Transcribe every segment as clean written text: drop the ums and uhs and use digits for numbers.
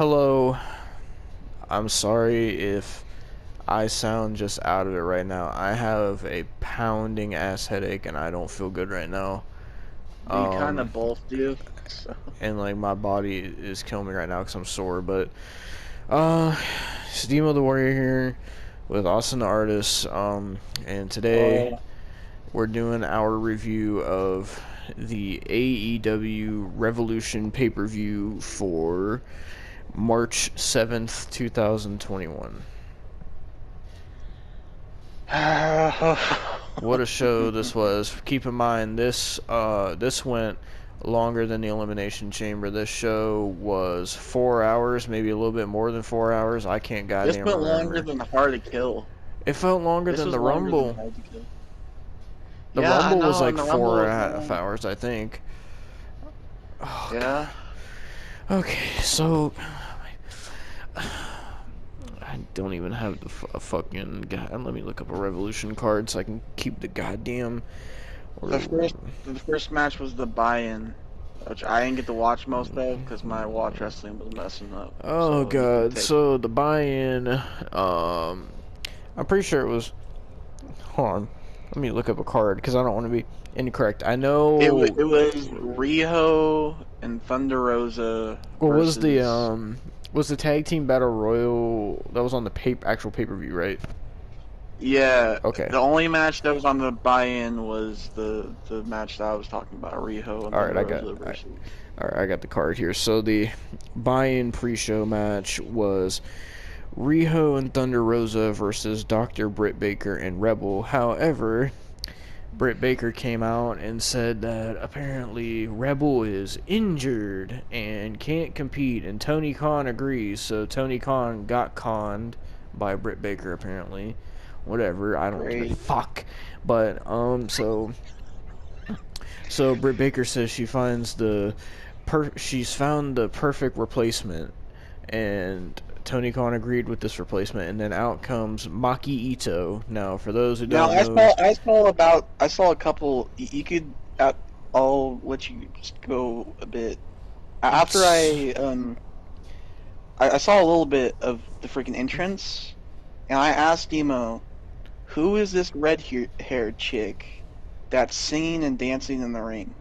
Hello, I'm sorry if I sound just out of it right now. I have a pounding ass headache and I don't feel good right now. We kind Um, of both do. So. and like my body is killing me right now because I'm sore. But uh, it's Demo the Warrior here with Austin the Artist. And today Oh, we're doing our review of the AEW Revolution pay-per-view for March 7th, 2021. What a show this was. Keep in mind this went longer than the Elimination Chamber. This show was 4 hours, maybe a little bit more than 4 hours. I can't this goddamn went longer remember. than Hard to Kill. It felt longer This than was the longer than Rumble. Hard to Kill. The Yeah, I Rumble was know, like and the four Rumble and was a half long. hours, I think. Oh god. Yeah. Okay, so I don't even have the fucking god. Let me look up a Revolution card so I can keep the goddamn. The Or first match was the buy-in, which I didn't get to watch most of because my watch wrestling was messing up. oh So you can god, take. so the buy-in, I'm pretty sure it was. Hold on, let me look up a card because I don't want to be incorrect. I know. It was Riho and Thunder Rosa What versus. was the tag team battle royal that was on the actual pay-per-view, right? Yeah, Okay, the only match that was on the buy-in was the match that I was talking about, Riho and all right, Thunder I got. Rosa versus. All right, I got the card here. So the buy-in pre-show match was Riho and Thunder Rosa versus Dr. Britt Baker and Rebel. However, Britt Baker came out and said that apparently Rebel is injured and can't compete, and Tony Khan agrees. So Tony Khan got conned by Britt Baker apparently. Whatever, I don't give a Great. fuck. But so Britt Baker says she's found the perfect replacement, and Tony Khan agreed with this replacement, and then out comes Maki Ito. Now, for those who Now don't know, I saw a couple. You could. I'll let you just go a bit. After I saw a little bit of the freaking entrance, and I asked Demo, who is this haired chick that's singing and dancing in the ring?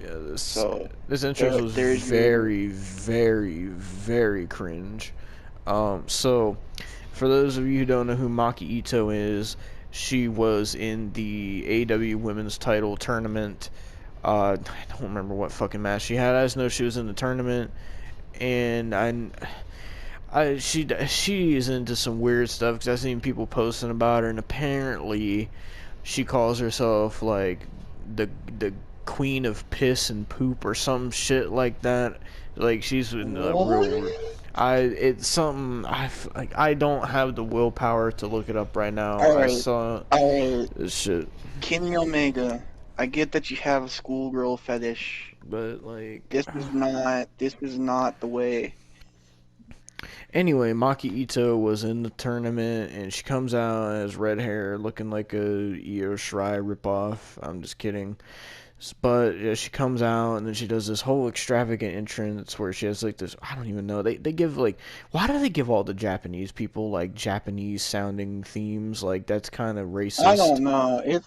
yeah, So this entrance was there's your. very, very, very cringe. So for those of you who don't know who Maki Ito is, she was in the AEW Women's Title Tournament. I don't remember what fucking match she had. I just know she was in the tournament, and she is into some weird stuff because I've seen people posting about her, and apparently she calls herself like the queen of piss and poop or some shit like that. Like she's in a real. What? It's something I don't have the willpower to look it up right now. I Alright, saw alright. this shit, Kenny Omega. I get that you have a schoolgirl fetish. but like This is not the way. anyway, Maki Ito was in the tournament, and she comes out as red hair, looking like a Io Shirai ripoff. I'm just kidding. But yeah, she comes out and then she does this whole extravagant entrance where she has like this. I don't even know. They give like, why do they give all the Japanese people like Japanese sounding themes? Like that's kind of I racist. don't know. I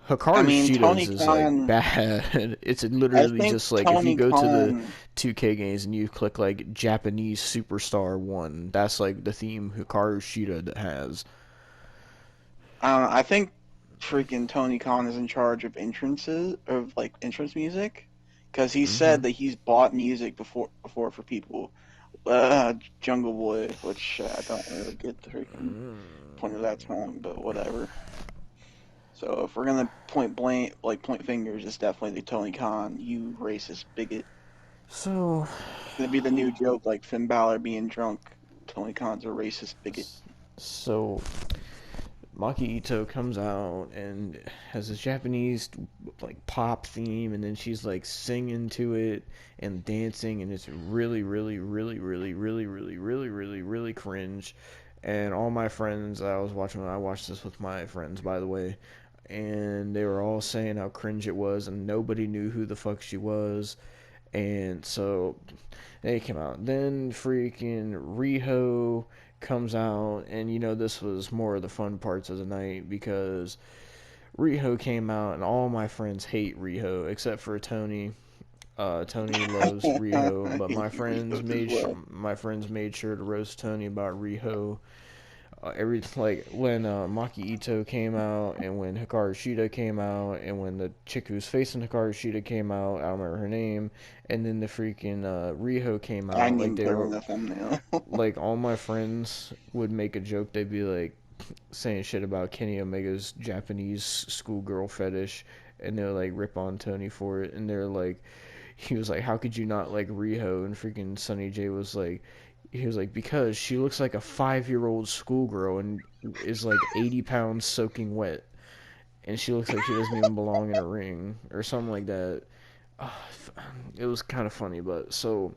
Hikaru mean, Tony Shida's is like Khan. bad. It's I literally think just like if you Tony go to the Khan. 2K games and you click like Japanese Superstar 1, that's like the theme Hikaru Shida has. I think freaking Tony Khan is in charge of entrances of like entrance music, because he Mm-hmm. said that he's bought music before for people. Jungle Boy, which I don't really get the freaking point of that song, but whatever. So if we're gonna point blank, like point fingers, it's definitely the Tony Khan, you racist bigot. So, It's gonna be the new joke, like Finn Balor being drunk. Tony Khan's a racist bigot. so Maki Ito comes out and has this Japanese like pop theme, and then she's like singing to it and dancing, and it's really, really, really, really, really, really, really, really, really cringe. And all my friends, I watched this with my friends, by the way, and they were all saying how cringe it was, and nobody knew who the fuck she was. And so they came out. Then freaking Riho comes out, and this was more of the fun parts of the night because Riho came out, and all my friends hate Riho except for Tony. Tony loves Riho, but I hate Rios as well. my friends made sure to roast Tony about Riho. Like when Maki Ito came out, and when Hikaru Shida came out, and when the chick who's facing Hikaru Shida came out, I don't remember her name, and then the freaking Riho came I out. Like named they her were, in the thumbnail. like all my friends would make a joke. They'd be like saying shit about Kenny Omega's Japanese schoolgirl fetish, and they'll like rip on Tony for it, and they're like, he was like, how could you not like Riho? And freaking Sonny J was like, he was like, because she looks like a 5-year-old schoolgirl and is like 80 pounds soaking wet, and she looks like she doesn't even belong in a ring or something like that. It was kind of funny, but so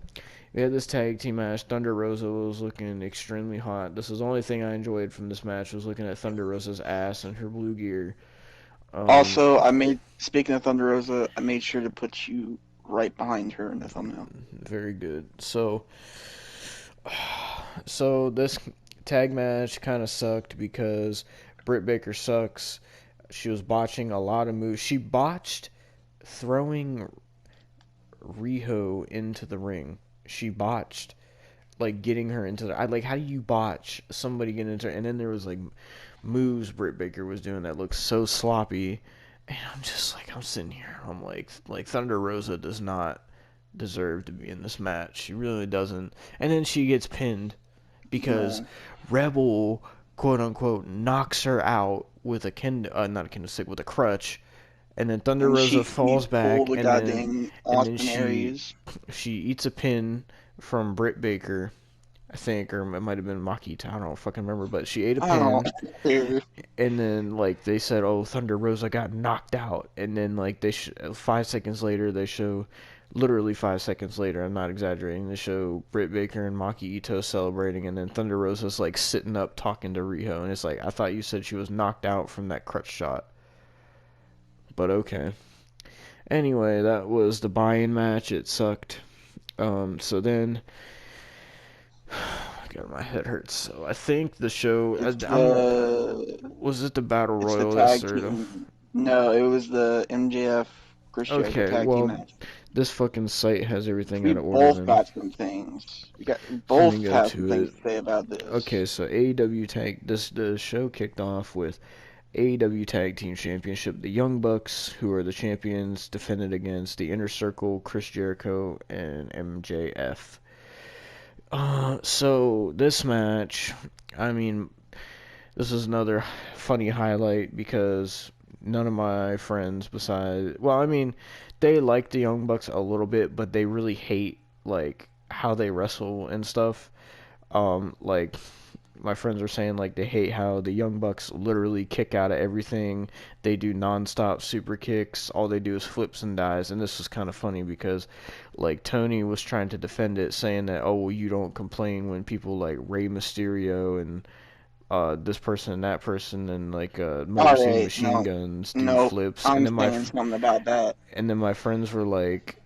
we had this tag team match. Thunder Rosa was looking extremely hot. This is the only thing I enjoyed from this match, was looking at Thunder Rosa's ass and her blue gear. Um, Also, speaking of Thunder Rosa, I made sure to put you right behind her in the thumbnail. Very good. So this tag match kind of sucked because Britt Baker sucks. She was botching a lot of moves. She botched throwing Riho into the ring. She botched like getting her into the. I like, how do you botch somebody getting into? And then there was like moves Britt Baker was doing that looked so sloppy, and I'm just like, I'm sitting here, I'm like Thunder Rosa does not deserve to be in this match. She really doesn't. And then she gets pinned because No. Rebel, quote unquote, knocks her out with not a kendo stick, with a crutch, and then Thunder And Rosa she falls pulled back, the goddamn and then Austin Aries. she eats a pin from Britt Baker, I think, or it might have been Makita. I don't fucking remember, but she ate a I pin, don't. and then like they said, oh, Thunder Rosa got knocked out, and then like 5 seconds later they show, literally 5 seconds later, I'm not exaggerating, they show Britt Baker and Maki Ito celebrating, and then Thunder Rosa's like sitting up talking to Riho, and it's like, I thought you said she was knocked out from that crutch shot, but okay. Anyway, that was the buy-in match. It sucked. So then, God, my head hurts. So I think the show, It's the was it the Battle it's the Royal that tag started? team. No, it was the MJF Chris Jericho Okay, tag team well, match. this fucking site has everything We out of order both then. got some things. We Let me both go have some to things it. to say about this. Okay, so AEW the show kicked off with AEW Tag Team Championship. The Young Bucks, who are the champions, defended against the Inner Circle, Chris Jericho, and MJF. So this match, I mean, this is another funny highlight because none of my friends well, I mean, they like the Young Bucks a little bit, but they really hate like how they wrestle and stuff. Like my friends are saying, like, they hate how the Young Bucks literally kick out of everything. They do non-stop super kicks. All they do is flips and dives. And this was kind of funny because, like, Tony was trying to defend it, saying that, oh, well, you don't complain when people like Rey Mysterio and this person and that person and like Motor City Alright, Machine no, Guns do no, flips. I'm saying something about that. And then my friends were like,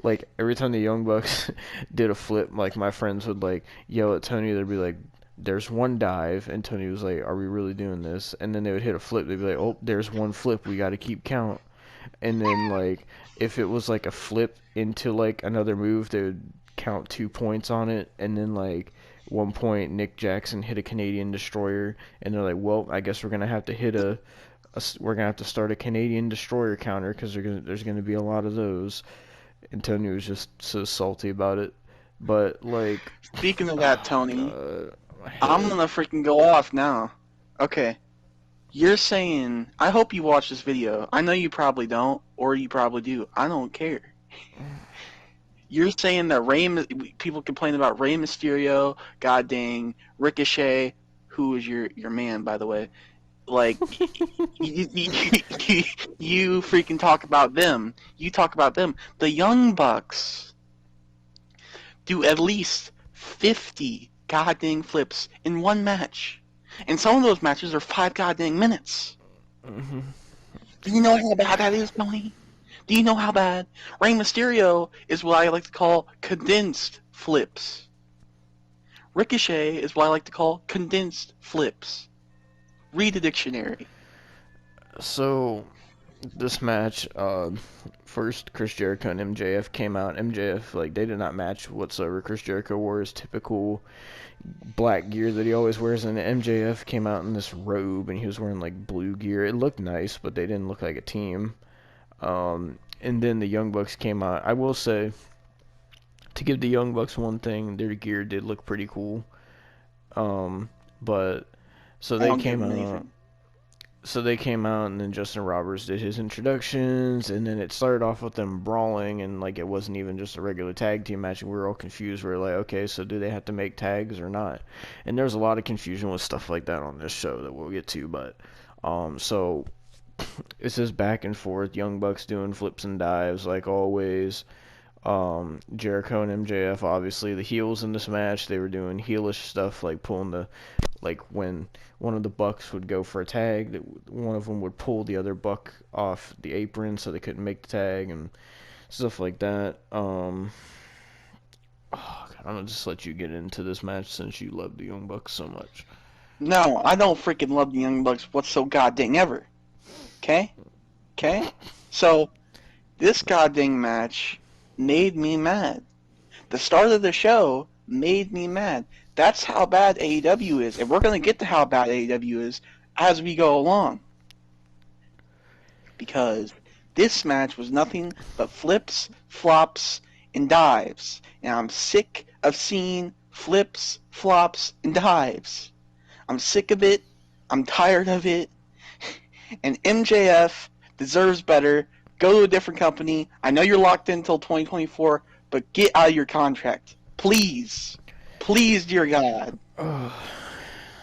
like every time the Young Bucks did a flip, like my friends would like yell at Tony. They'd be like, "There's one dive," and Tony was like, "Are we really doing this?" And then they would hit a flip. They'd be like, "Oh, there's one flip. We got to keep count." And then like if it was like a flip into like another move, they would count 2 points on it. And then like 1 point, Nick Jackson hit a Canadian Destroyer, and they're like, "Well, I guess we're gonna have to we're gonna have to start a Canadian Destroyer counter because there's gonna be a lot of those." And Tony was just so salty about it. But like, Speaking of that, oh Tony, god, my I'm head. gonna freaking go off now. Okay, you're saying, I hope you watch this video. I know you probably don't, or you probably do. I don't care. You're saying that people complain about Rey Mysterio, god dang, Ricochet, who is your man, by the way. Like, you freaking talk about them. You talk about them. The Young Bucks do at least 50 goddamn flips in one match. And some of those matches are 5 goddamn minutes. Mhm. Do you know how bad that is, Tony? Do you know how bad? Rey Mysterio is what I like to call condensed flips. Ricochet is what I like to call condensed flips. Read the dictionary. So, this match, first Chris Jericho and MJF came out. MJF, like, they did not match whatsoever. Chris Jericho wore his typical black gear that he always wears, and MJF came out in this robe, and he was wearing, like, blue gear. It looked nice, but they didn't look like a team. And then the Young Bucks came out. I will say, to give the Young Bucks one thing, their gear did look pretty cool. But, so they came out. So they came out, and then Justin Roberts did his introductions, and then it started off with them brawling, and like it wasn't even just a regular tag team match, and we were all confused. We were like, okay, so do they have to make tags or not? And there's a lot of confusion with stuff like that on this show that we'll get to, but so it's just back and forth. Young Bucks doing flips and dives like always. Jericho and MJF, obviously the heels in this match, they were doing heelish stuff like pulling the, like when one of the Bucks would go for a tag, that one of them would pull the other Buck off the apron so they couldn't make the tag and stuff like that. Oh God, I'm gonna just let you get into this match since you love the Young Bucks so much. No, I don't freaking love the Young Bucks what's so goddamn ever. Okay? So, this goddamn match made me mad. The start of the show made me mad. That's how bad AEW is. And we're going to get to how bad AEW is as we go along. Because this match was nothing but flips, flops, and dives. And I'm sick of seeing flips, flops, and dives. I'm sick of it. I'm tired of it. And MJF deserves better. Go to a different company. I know you're locked in until 2024, but get out of your contract. Please. Please, dear God.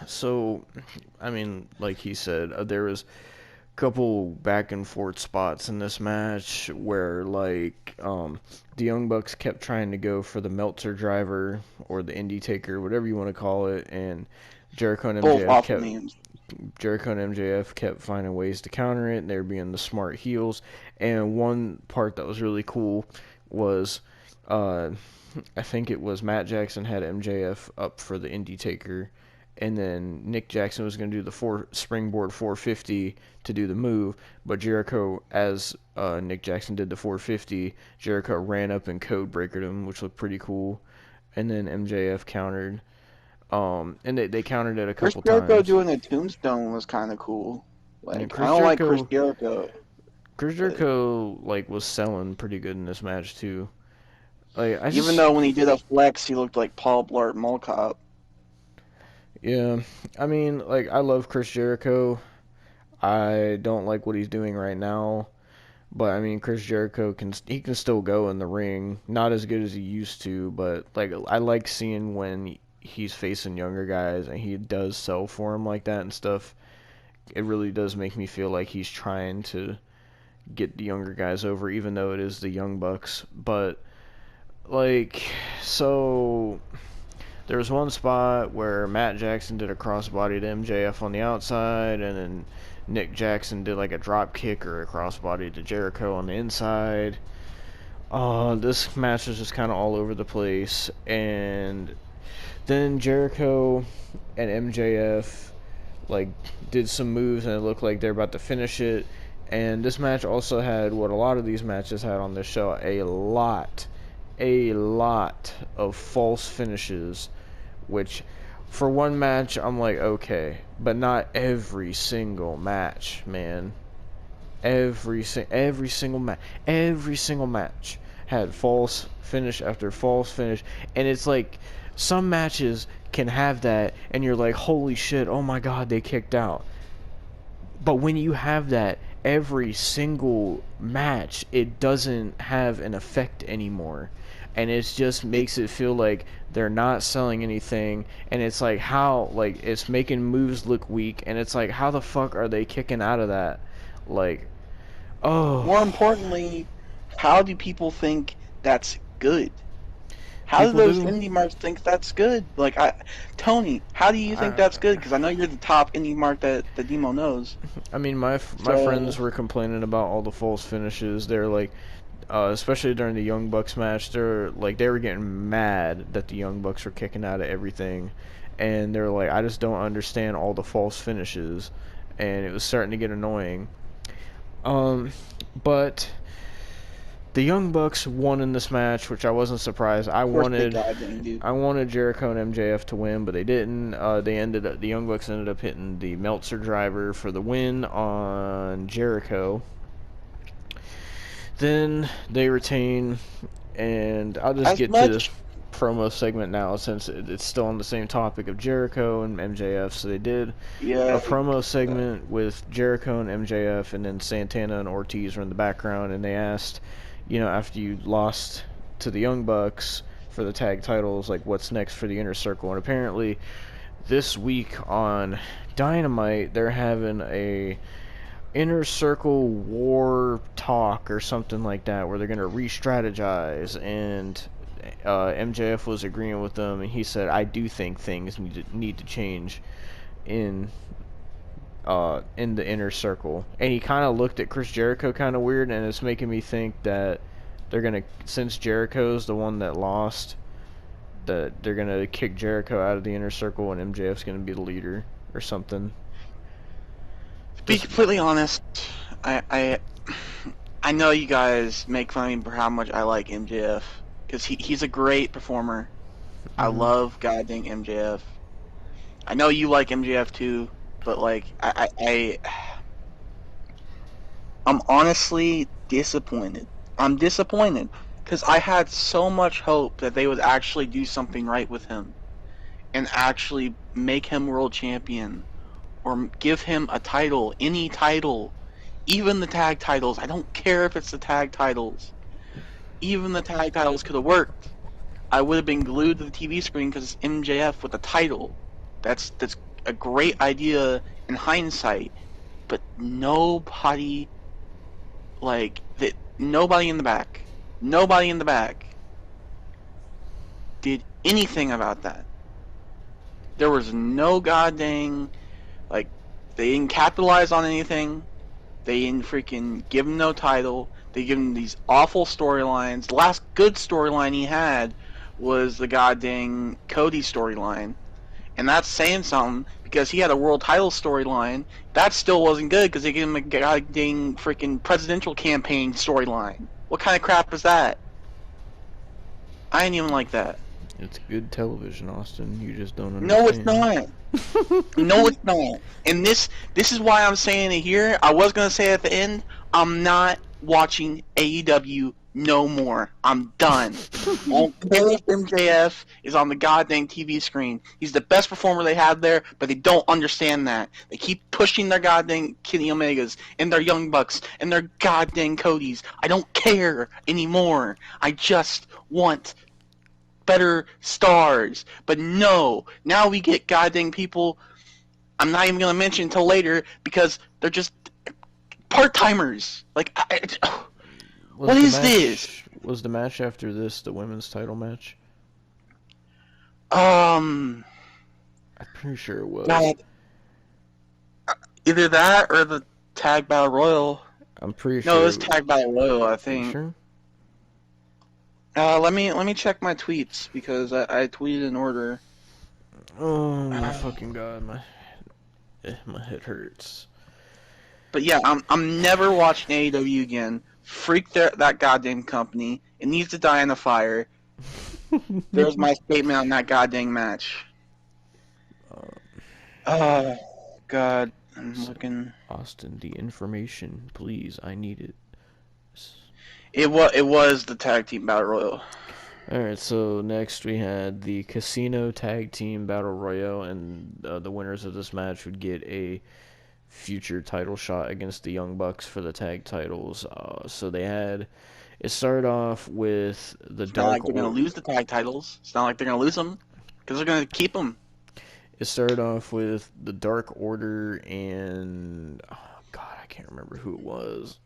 So, I mean, like he said, there was a couple back and forth spots in this match where, like, the Young Bucks kept trying to go for the Meltzer driver or the Indie Taker, whatever you want to call it, and Jericho and MJF kept finding ways to counter it, and they were being the smart heels. And one part that was really cool was, I think it was Matt Jackson had MJF up for the Indie Taker, and then Nick Jackson was going to do the springboard 450 to do the move, but Jericho, as Nick Jackson did the 450, Jericho ran up and code breakered him, which looked pretty cool. And then MJF countered. And they countered it a couple times. Chris Jericho doing a tombstone was kind of cool. Like, I don't like Chris Jericho. Chris Jericho, like, was selling pretty good in this match, too. Like, Even though when he did a flex, he looked like Paul Blart Mall Cop. Yeah, I mean, like, I love Chris Jericho. I don't like what he's doing right now. But, I mean, Chris Jericho can still go in the ring. Not as good as he used to, but, like, I like seeing when he's facing younger guys and he does sell for him like that and stuff. It really does make me feel like he's trying to get the younger guys over, even though it is the Young Bucks. But, like, so there was one spot where Matt Jackson did a crossbody to MJF on the outside, and then Nick Jackson did like a drop kick or a crossbody to Jericho on the inside. This match was just kind of all over the place, and then Jericho and MJF like did some moves, and it looked like they're about to finish it. And this match also had what a lot of these matches had on this show: a lot of false finishes, which for one match I'm like, okay, but not every single match, man. Every single match had false finish after false finish, and it's like some matches can have that and you're like, holy shit, oh my god, they kicked out. But when you have that every single match, it doesn't have an effect anymore, and it just makes it feel like they're not selling anything, and it's like, how, like, it's making moves look weak, and it's like, how the fuck are they kicking out of that? Like, oh. More importantly, how do people think that's good? How do People those do. indie marks think that's good? Like, Tony, how do you think that's good? Because I know you're the top indie mark that the Demo knows. I mean, my So, friends were complaining about all the false finishes. They're like, especially during the Young Bucks match, they were getting mad that the Young Bucks were kicking out of everything, and they're like, I just don't understand all the false finishes, and it was starting to get annoying. But the Young Bucks won in this match, which I wasn't surprised. of course they goddamn do. I wanted Jericho and MJF to win, but they didn't. The Young Bucks ended up hitting the Meltzer driver for the win on Jericho. Then they retain, and I'll just As get to this much, promo segment now since it's still on the same topic of Jericho and MJF. So they did a yeah, promo segment with Jericho and MJF, and then Santana and Ortiz were in the background, and they asked, after you lost to the Young Bucks for the tag titles, like, what's next for the Inner Circle? And apparently this week on Dynamite, they're having a Inner Circle war talk or something like that, where they're going to re-strategize, and MJF was agreeing with them, and he said, I do think things need to change in the Inner Circle. And he kind of looked at Chris Jericho kind of weird, and it's making me think that they're going to, since Jericho's the one that lost, that they're going to kick Jericho out of the Inner Circle, and MJF's going to be the leader or something. to be completely honest, I I know you guys make fun of me for how much I like MJF because he's a great performer. I love goddamn MJF. I know you like MJF too, but like I'm honestly disappointed. I'm disappointed because I had so much hope that they would actually do something right with him and actually make him world champion or give him a title, any title, even the tag titles. I don't care if it's the tag titles. Even the tag titles could have worked. I would have been glued to the TV screen because it's MJF with a title. That's a great idea in hindsight, but nobody nobody in the back did anything about that. There was no goddamn, like, they didn't capitalize on anything. They didn't freaking give him no title. They give him these awful storylines. The last good storyline he had was the goddamn Cody storyline. And that's saying something because he had a world title storyline. That still wasn't good because they gave him a goddamn freaking presidential campaign storyline. What kind of crap is that? I ain't even like that. It's good television, Austin. You just don't understand. No, it's not. No, it's not. And this is why I'm saying it here. I was gonna say at the end, I'm not watching AEW no more. I'm done. I don't care if MJF is on the goddamn TV screen. He's the best performer they have there, but they don't understand that. They keep pushing their goddamn Kenny Omegas and their Young Bucks and their goddamn Codys. I don't care anymore. I just want better stars. But no, now we get goddamn people I'm not even going to mention until later because they're just part-timers. Like, what is this? Was the match after this the women's title match? I'm pretty sure it was. Either that or the Tag Battle Royal. I'm pretty sure. No, it was Tag Battle Royal, I think. Sure? Let me check my tweets because I tweeted in order. Oh my fucking god, my head hurts. But yeah, I'm never watching AEW again. Freak that goddamn company. It needs to die in a fire. There's my statement on that goddamn match. Oh god, I'm looking. Austin, the information, please. I need it. It was the Tag Team Battle Royal. Alright, so next we had the Casino Tag Team Battle Royal, and the winners of this match would get a future title shot against the Young Bucks for the tag titles. So they had... It started off with the It's not like they're going to lose the tag titles. It's not like they're going to lose them, because they're going to keep them. It started off with the Dark Order and... Oh, God, I can't remember who it was.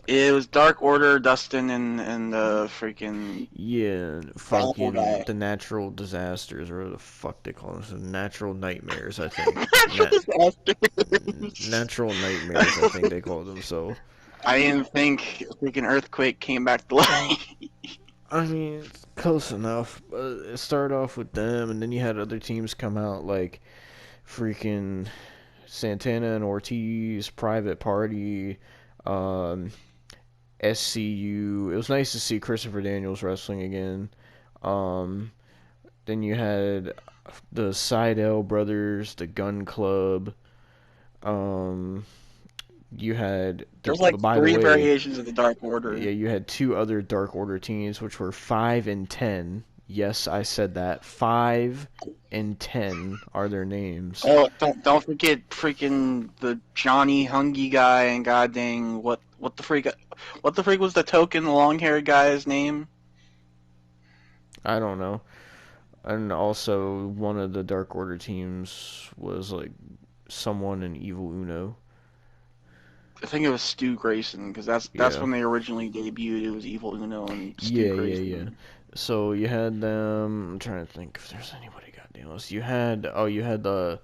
It was Dark Order, Dustin, and the freaking Yeah, awful fucking guy. the natural disasters, or whatever the fuck they call them, so natural nightmares, I think. Natural disasters. Natural nightmares, I think they call them. So, I didn't think a freaking earthquake came back to life. I mean, it's close enough. It started off with them, and then you had other teams come out like freaking Santana and Ortiz, Private Party, um, SCU. It was nice to see Christopher Daniels wrestling again. Um, then you had the Seidel brothers, the Gun Club. Um, you had There's like by the three way, variations of the Dark yeah, Order. you had two other Dark Order teams, which were 5 and 10. Yes, I said that. 5 and 10 are their names. Oh, don't forget freaking the Johnny Hungy guy and god dang what the freak was the token long haired guy's name? I don't know. And also, one of the Dark Order teams was like someone in Evil Uno. I think it was Stu Grayson because that's Yeah. when they originally debuted. It was Evil Uno and Stu Yeah. Grayson. So you had them. I'm trying to think if there's anybody goddamn else. You had the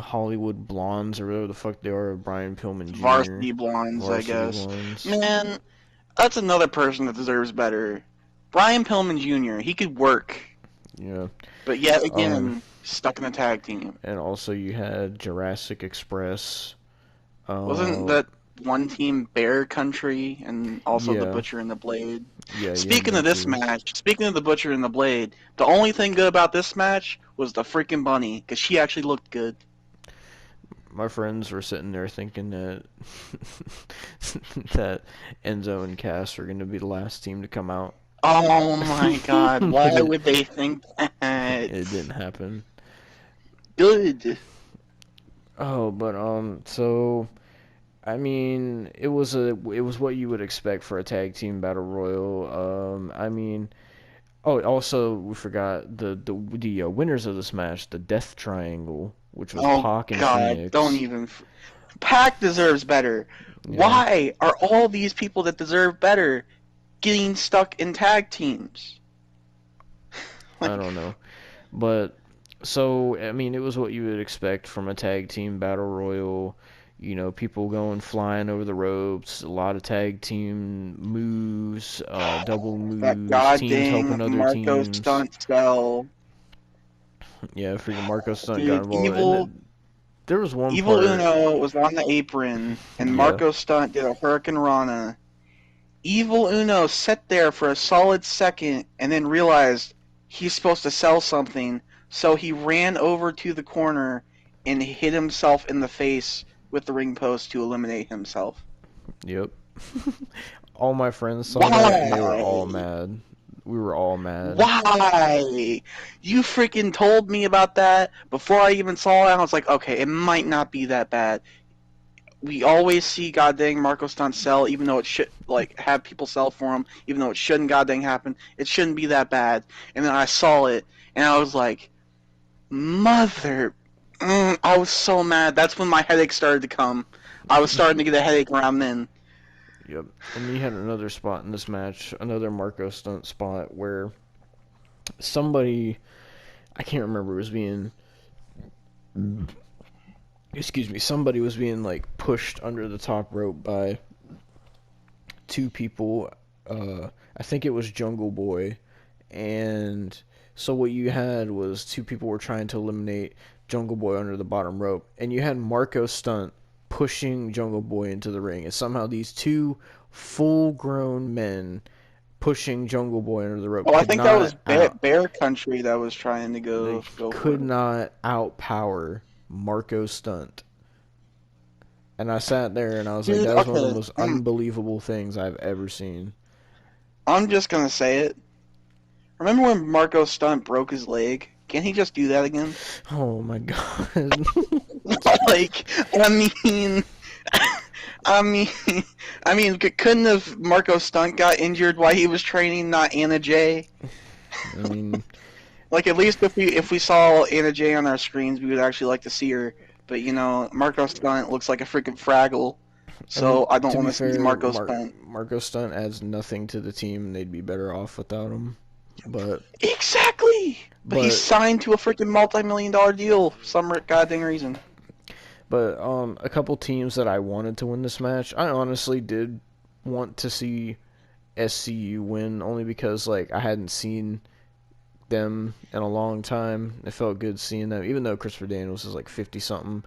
Hollywood Blondes or whatever the fuck they are, Brian Pillman Jr. Varsity Blondes, I Varsity guess. Blondes. Man, that's another person that deserves better. Brian Pillman Jr. He could work, Yeah. but yet Um, again stuck in a tag team. and also you had Jurassic Express. Wasn't Uh, that one team Bear Country and also the yeah, Butcher and the Blade? yeah, you had Speaking them of this too. match, speaking of the Butcher and the Blade, the only thing good about this match was the freaking bunny because she actually looked good. My friends were sitting there thinking that that Enzo and Cass were going to be the last team to come out. Oh my god, But why would they think that? it didn't happen. Good. Oh, but so I mean, it was what you would expect for a tag team battle royal. I mean, oh, also we forgot the winners of this match, the Death Triangle, which was Oh Pac and god, don't Phoenix. even. Pac deserves better. Yeah, Why are all these people that deserve better getting stuck in tag teams? I Like, don't know, but so I mean, it was what you would expect from a tag team battle royal. People going flying over the ropes, a lot of tag team moves, double that moves, teams goddamn helping other Marco teams. stunt cell. Yeah, freaking Marco Stunt got Dude, involved. There was one Evil part. Uno was on the apron, and Yeah, Marco Stunt did a Hurricane Rana. Evil Uno sat there for a solid second and then realized he's supposed to sell something, so he ran over to the corner and hit himself in the face with the ring post to eliminate himself. yep. All my friends saw that and they were all Why? mad. We were all mad. Why? You freaking told me about that before I even saw it. I was like, okay, it might not be that bad. We always see goddamn Marco Stunt sell, even though it should have people sell for him, even though it shouldn't goddamn happen. It shouldn't be that bad. And then I saw it, and I was like, mother. I was so mad. That's when my headache started to come. I was starting to get a headache around then. Yep. And you had another spot in this match, another Marco Stunt spot where somebody, I can't remember, was being, excuse me, somebody was being like pushed under the top rope by two people. I think it was Jungle Boy, and so what you had was two people were trying to eliminate Jungle Boy under the bottom rope, and you had Marco Stunt pushing Jungle Boy into the ring, and somehow these two full-grown men pushing Jungle Boy under the rope Oh, I could think that not was out Bear Country that was trying to they go for could it. not outpower Marco Stunt. And I sat there and I was like, Dude, that was one of the okay. most unbelievable things I've ever seen. I'm just gonna say it. Remember when Marco Stunt broke his leg? Can't he just do that again? Oh my god. like, I mean, I mean, couldn't have Marco Stunt got injured while he was training, not Anna Jay? I mean, Like, at least if we saw Anna Jay on our screens, we would actually like to see her. But Marco Stunt looks like a freaking Fraggle. So I don't to want be to see fair, Marco Stunt. Marco Stunt adds nothing to the team, and they'd be better off without him. But Exactly. But he's but signed to a freaking multi-million-dollar deal for some goddamn reason. but a couple teams that I wanted to win this match, I honestly did want to see SCU win, only because like I hadn't seen them in a long time. It felt good seeing them, even though Christopher Daniels is like 50 something.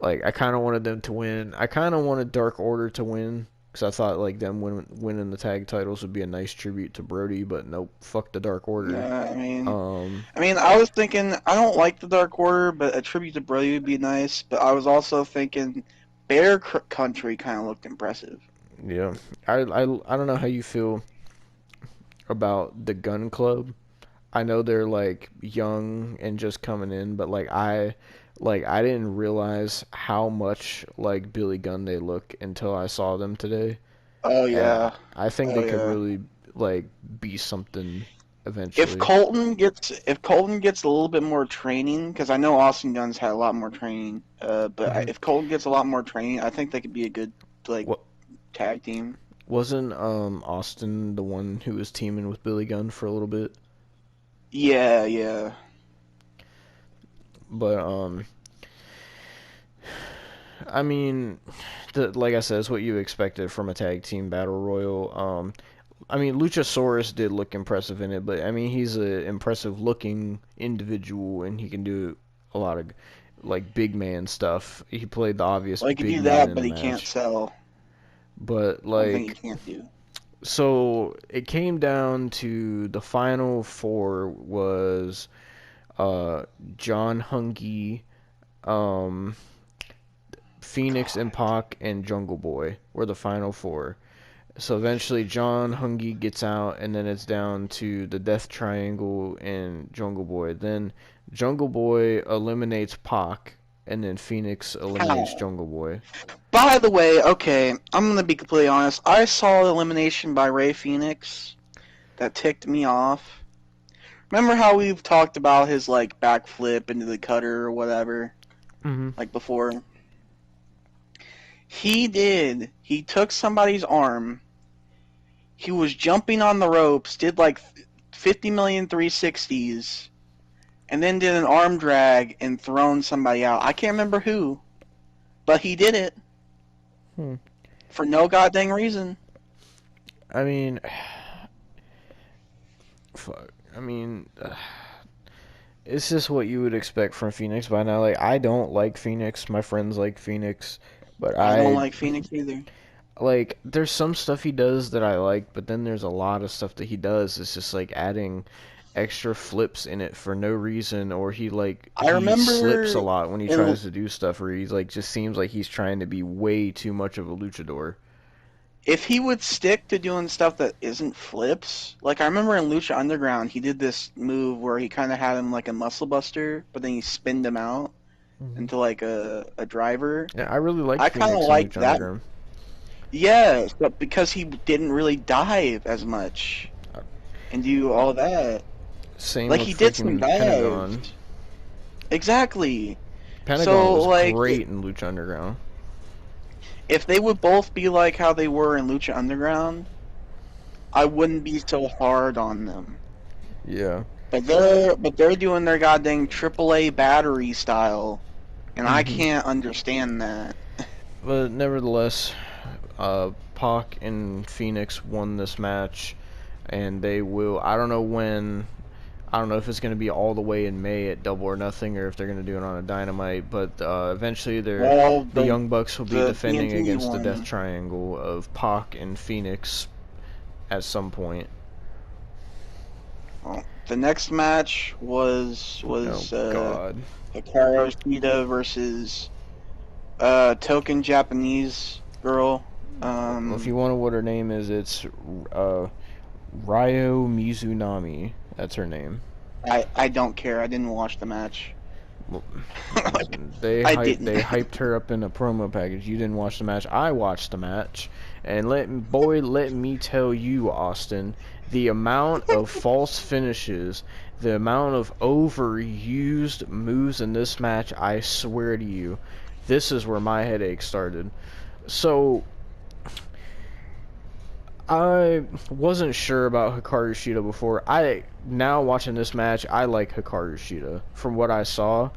Like I kind of wanted them to win. I kind of wanted Dark Order to win because I thought like them winning the tag titles would be a nice tribute to Brody. But nope, fuck the Dark Order. Yeah, Um, I was thinking I don't like the Dark Order, but a tribute to Brody would be nice. But I was also thinking Bear Country kind of looked impressive. yeah, I don't know how you feel about the Gun Club. I know they're like young and just coming in, but I didn't realize how much like Billy Gunn they look until I saw them today. Oh And yeah, I think oh they could yeah. really like be something If eventually. Colton gets a little bit more training, because I know Austin Gunn's had a lot more training, Hmm. if Colton gets a lot more training, I think they could be a good like What tag team. wasn't Austin the one who was teaming with Billy Gunn for a little bit? Yeah, yeah. But I mean, like I said, it's what you expected from a tag team battle royal. I mean, Luchasaurus did look impressive in it, but I mean, he's an impressive looking individual, and he can do a lot of like big man stuff. He played the obvious Well, he could big do man that, in but the he can't match. sell. But One thing he like, can't do. so it came down to the final four was uh John Hungy, um Phoenix and Pac and Jungle Boy were the final four. So eventually John Hungy gets out, and then it's down to the Death Triangle and Jungle Boy. Then Jungle Boy eliminates Pac, and then Phoenix eliminates How? Jungle Boy. By the way, okay, I'm gonna be completely honest. I saw the elimination by Ray Phoenix that ticked me off. Remember how we've talked about his like backflip into the cutter or whatever, Mm-hmm. like before? He did. He took somebody's arm. He was jumping on the ropes, did like 50 million 360s, and then did an arm drag and thrown somebody out. I can't remember who, but he did it Hmm. for no goddamn reason. I mean, fuck. I mean, it's just what you would expect from Phoenix by now. Like, I don't like Phoenix. My friends like Phoenix, but I don't like Phoenix either. like there's some stuff he does that I like, but then there's a lot of stuff that he does. It's just like adding extra flips in it for no reason, or I he slips a remember lot when he in tries to do stuff, or he's like just seems like he's trying to be way too much of a luchador. if he would stick to doing stuff that isn't flips, like I remember in Lucha Underground, he did this move where he kind of had him like a muscle buster, but then he spinned him out Hmm. into like a driver. Yeah, I really liked I kind of Phoenix and like Lucha that. Underground. Yes, but because he didn't really dive as much Uh, and do all that. Same Like with he did some freaking Pentagon. dives. Exactly. Pentagon So was like great in Lucha Underground. if they would both be like how they were in Lucha Underground, I wouldn't be so hard on them. Yeah. But they're doing their goddamn AAA battery style, and I Hmm. can't understand that. But nevertheless, Pac and Phoenix won this match, and they will. I don't know when. I don't know if it's going to be all the way in May at Double or Nothing, or if they're going to do it on a Dynamite. But eventually, Well, the Young Bucks will be the defending TNT against the Death one. Triangle of Pac and Phoenix at some point. Well, the next match was Oh was God. Hikaru Shida versus token Japanese girl. Well, if you want to know what her name is, it's uh, Ryo Mizunami. That's her name. I don't care. I didn't watch the match. Well, Like, they I hyped didn't. they hyped her up in a promo package. You didn't watch the match. I watched the match, and let me tell you, Austin, the amount of false finishes, the amount of overused moves in this match. I swear to you, this is where my headache started. So I wasn't sure about Hikaru Shida before. Now watching this match, I like Hikaru Shida. From what I saw,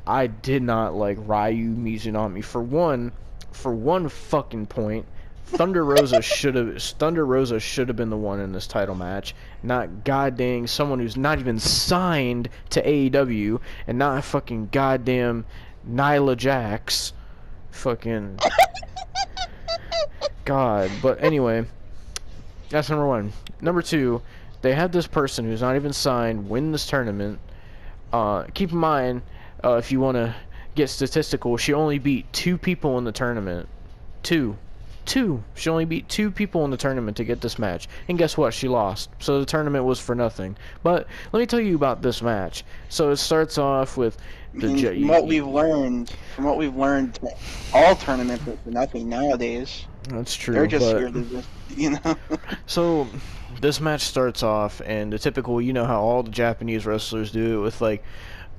I did not like Ryu Mizunami. For one fucking point, Thunder Rosa should have been the one in this title match, not goddamn someone who's not even signed to AEW, and not fucking goddamn Nyla Jax. Fucking God. But anyway, that's number one. Number two, they had this person who's not even signed win this tournament. Keep in mind, if you want to get statistical, she only beat 2 people in the tournament. Two. She only beat 2 people in the tournament to get this match. And guess what? She lost. So the tournament was for nothing. But let me tell you about this match. So it starts off with From what we've learned, all tournaments are for nothing nowadays. That's true. They're just here to just, you know. So this match starts off, and the typical, you know how all the Japanese wrestlers do it with like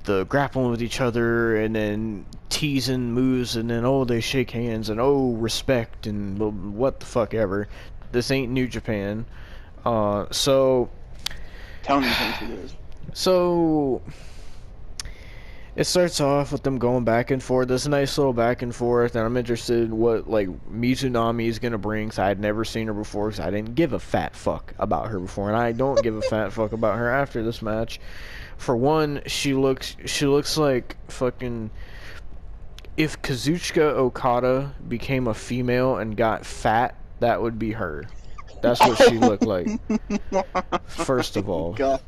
the grappling with each other and then teasing moves, and then they shake hands and respect and what the fuck ever. This ain't New Japan. So Tony thinks it is. So it starts off with them going back and forth. This nice little back and forth, and I'm interested in what like Mizunami is gonna bring. Cause I had never seen her before. Cause I didn't give a fat fuck about her before, and I don't give a fat fuck about her after this match. For one, she looks like fucking if Kazuchika Okada became a female and got fat, that would be her. That's what she looked like. First of all. God.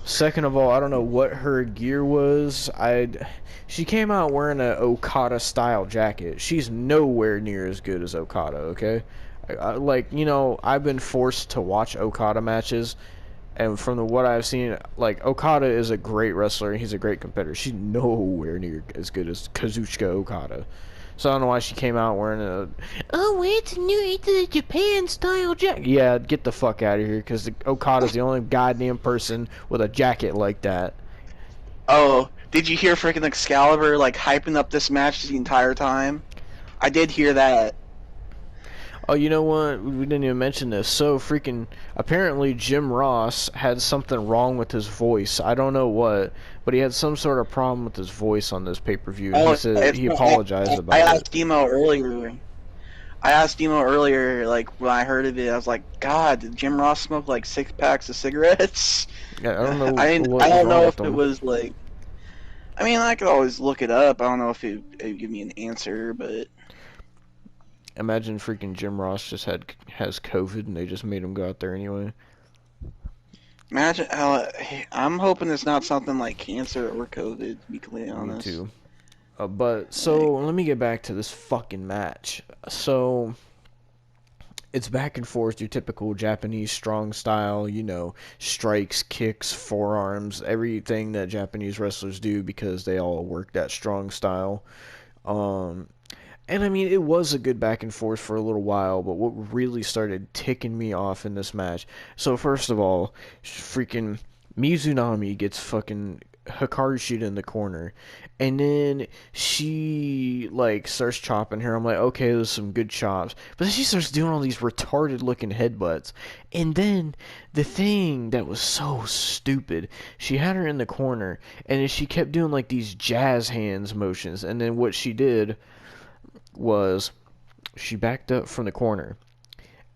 Second of all, I don't know what her gear was. She came out wearing a Okada style jacket. She's nowhere near as good as Okada, okay? Like, you know, I've been forced to watch Okada matches, and from what I've seen, like, Okada is a great wrestler, and he's a great competitor. She's nowhere near as good as Kazuchika Okada. So I don't know why she came out wearing it's the Japan style jacket. Yeah, get the fuck out of here, because Okada's the only goddamn person with a jacket like that. Oh, did you hear freaking Excalibur like hyping up this match the entire time? I did hear that. Oh, you know what? We didn't even mention this. So freaking apparently Jim Ross had something wrong with his voice. I don't know what, but he had some sort of problem with his voice on this pay-per-view. He said he apologized about it. I asked Demo earlier, like when I heard of it, I was like, God, did Jim Ross smoke like 6 packs of cigarettes? Yeah, I don't know. I don't know if it was like. I mean, I could always look it up. I don't know if it'd give me an answer, but. Imagine freaking Jim Ross just has COVID and they just made him go out there anyway. Imagine how I'm hoping it's not something like cancer or COVID, to be completely honest. Me too. But so let me get back to this fucking match. So it's back and forth, your typical Japanese strong style, you know, strikes, kicks, forearms, everything that Japanese wrestlers do because they all work that strong style. And I mean, it was a good back and forth for a little while, but what really started ticking me off in this match. So first of all, freaking Mizunami gets fucking Hikaru Shida in the corner, and then she like starts chopping her. I'm like, okay, there's some good chops, but then she starts doing all these retarded looking headbutts, and then the thing that was so stupid, she had her in the corner, and then she kept doing like these jazz hands motions, and then what she did was she backed up from the corner,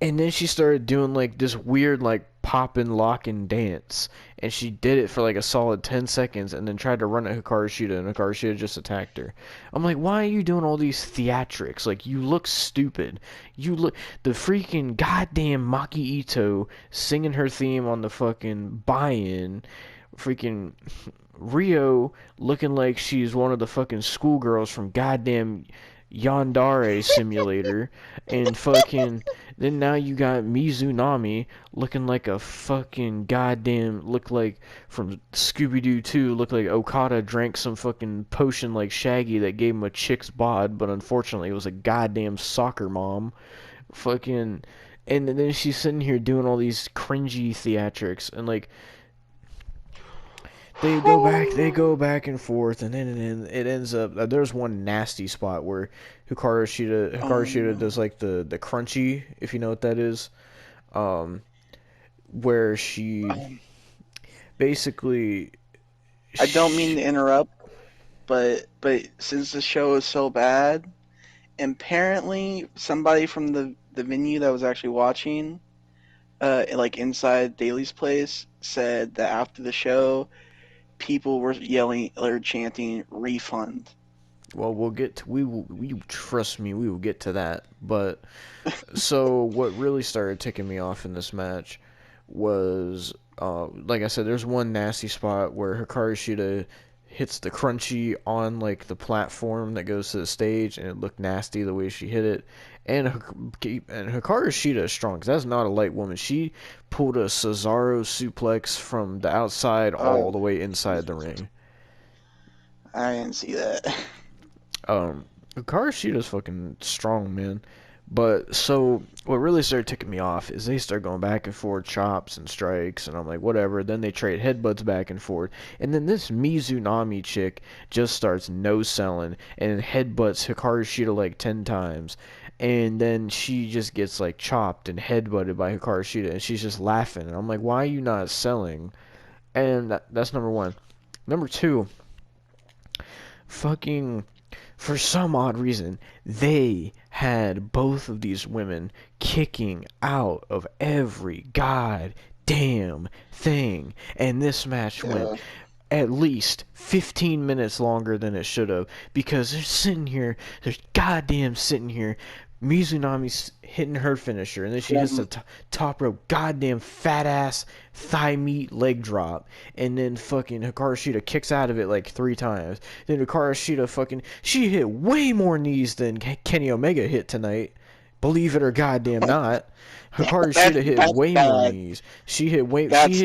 and then she started doing like this weird like pop and lock and dance, and she did it for like a solid 10 seconds and then tried to run at Hikaru Shida, and Hikaru Shida just attacked her. I'm like, why are you doing all these theatrics? Like, you look stupid. You look the freaking goddamn Maki Ito singing her theme on the fucking buy-in, freaking Rio looking like she's one of the fucking schoolgirls from goddamn Yandere Simulator, and fucking then now you got Mizunami looking like a fucking goddamn, look like from Scooby-Doo 2, look like Okada drank some fucking potion like Shaggy that gave him a chick's bod, but unfortunately it was a goddamn soccer mom. Fucking, and then she's sitting here doing all these cringy theatrics, and like, they go back and forth, and then it ends up. There's one nasty spot where Hikaru Shida No. does like the crunchy, if you know what that is, um, where she Um, basically, I don't mean to interrupt, but since the show is so bad, apparently somebody from the venue that was actually watching, like inside Daly's place, said that after the show, people were yelling or chanting refund. well, we'll get to, we trust me, we will get to that. But so what really started ticking me off in this match was, like I said, there's one nasty spot where Hikaru Shida hits the crunchy on like the platform that goes to the stage, and it looked nasty the way she hit it. And Hikaru Shida is strong, 'cause that's not a light woman. She pulled a Cesaro suplex from the outside all Oh, the way inside the Jesus. ring. I didn't see that. Hikaru Shida's fucking strong, man. But so what really started ticking me off is they start going back and forth, chops and strikes, and I'm like, whatever. Then they trade headbutts back and forth, and then this Mizunami chick just starts no selling and headbutts Hikaru Shida like 10 times, and then she just gets like chopped and headbutted by Hikaru Shida, and she's just laughing, and I'm like, why are you not selling? And that's number one. Number two, fucking for some odd reason, they had both of these women kicking out of every goddamn thing. And this match went Yeah. at least 15 minutes longer than it should have, because they're goddamn sitting here. Mizunami's hitting her finisher, and then she hits the From top rope, goddamn fat ass thigh meat leg drop, and then fucking Hikaru Shida kicks out of it like 3 times. Then Hikaru Shida she hit way more knees than Kenny Omega hit tonight. Believe it or goddamn not. Hikaru Shida hit that's way more bad. knees. That's She hit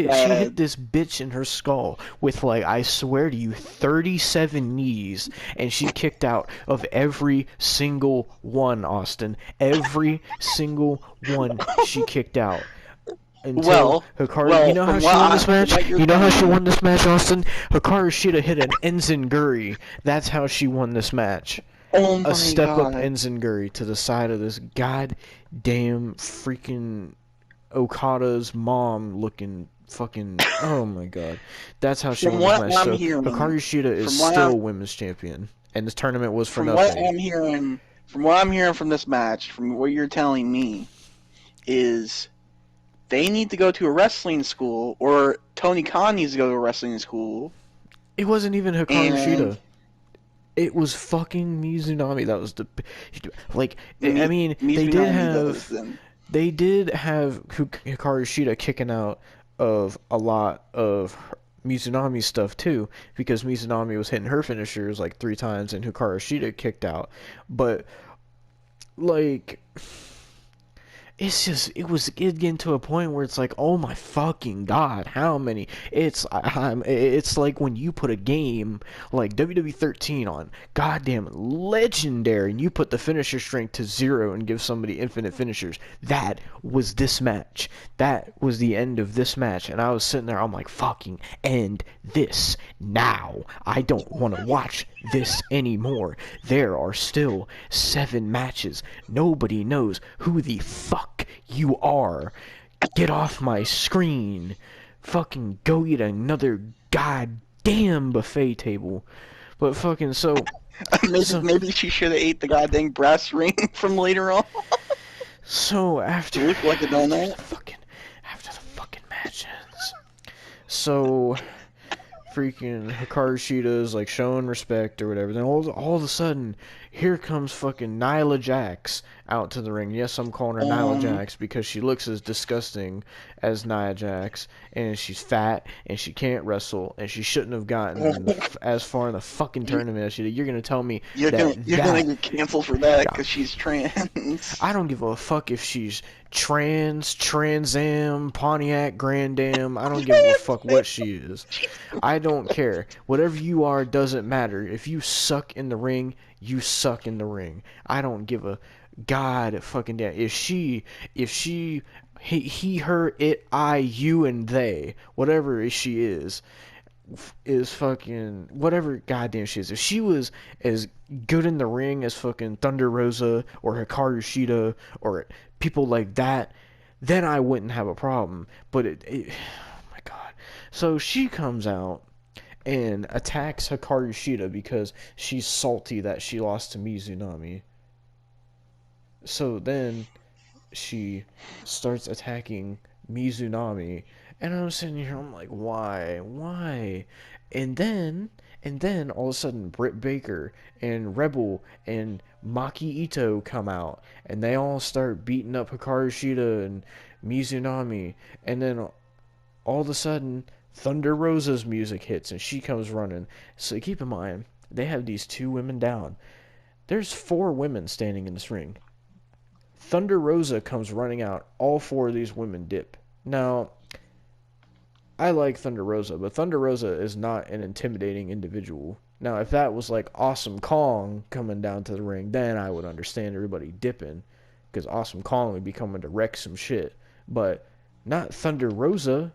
bad. this bitch in her skull with, like, I swear to you, 37 knees, and she kicked out of every single one, Austin. Every single one she kicked out. Until Well, Hikaru, you know how from she won this from match? what you're You know how she telling me, won this match, Austin? Hikaru Shida hit an Enziguri. That's how she won this match. oh A my step up God, Enziguri to the side of this goddamn freaking Okada's mom looking fucking, oh my god. That's how she from won this what match. I'm So hearing, Hikaru Shida is from what I'm still women's champion, and this tournament was for from what nothing. I'm hearing, from what I'm hearing from this match, from what you're telling me, is they need to go to a wrestling school, or Tony Khan needs to go to a wrestling school, It wasn't even Hikaru and Shida. It was fucking Mizunami. That was the, like, I mean, Mizunami does then. they did have Hikaru Shida kicking out of a lot of Mizunami's stuff too, because Mizunami was hitting her finishers like 3 times and Hikaru Shida kicked out. But like, it's just it getting to a point where it's like, oh my fucking god, how many? It's like when you put a game like WWE 13 on goddamn legendary, and you put the finisher strength to 0 and give somebody infinite finishers. That was this match. That was the end of this match, and I was sitting there, I'm like, fucking end this now. I don't want to watch this anymore. There are still 7 matches. Nobody knows who the fuck you are. Get off my screen. Fucking go eat another goddamn buffet table. But fucking maybe so maybe she should have ate the goddamn brass ring from later on. so It looked like a donut. after the fucking matches. So freaking Hikaru Shida's like showing respect or whatever. Then all of a sudden, here comes fucking Nyla Jax out to the ring. Yes, I'm calling her Nyla Um, Jax because she looks as disgusting as Nia Jax, and she's fat and she can't wrestle, and she shouldn't have gotten as far in the fucking you, tournament as she did. You're gonna tell me you're gonna get canceled for that because she's trans. I don't give a fuck if she's Trans Am, Pontiac, Grand Am. I don't give a fuck what she is. I don't care. Whatever you are doesn't matter. If you suck in the ring, you suck in the ring. I don't give a god fucking damn. If he, her, it, I, you, and they, whatever she is, is fucking whatever goddamn she is. If she was as good in the ring as fucking Thunder Rosa or Hikaru Shida or people like that, then I wouldn't have a problem. But oh my god. So she comes out and attacks Hikaru Shida because she's salty that she lost to Mizunami. So then she starts attacking Mizunami, and I'm sitting here, I'm like, why? And then all of a sudden, Britt Baker and Rebel and Maki Ito come out, and they all start beating up Hikaru Shida and Mizunami, and then all of a sudden, Thunder Rosa's music hits, and she comes running. So keep in mind, they have these two women down. There's 4 women standing in this ring. Thunder Rosa comes running out. All 4 of these women dip. Now, I like Thunder Rosa, but Thunder Rosa is not an intimidating individual. Now, if that was like Awesome Kong coming down to the ring, then I would understand everybody dipping, because Awesome Kong would be coming to wreck some shit. But not Thunder Rosa.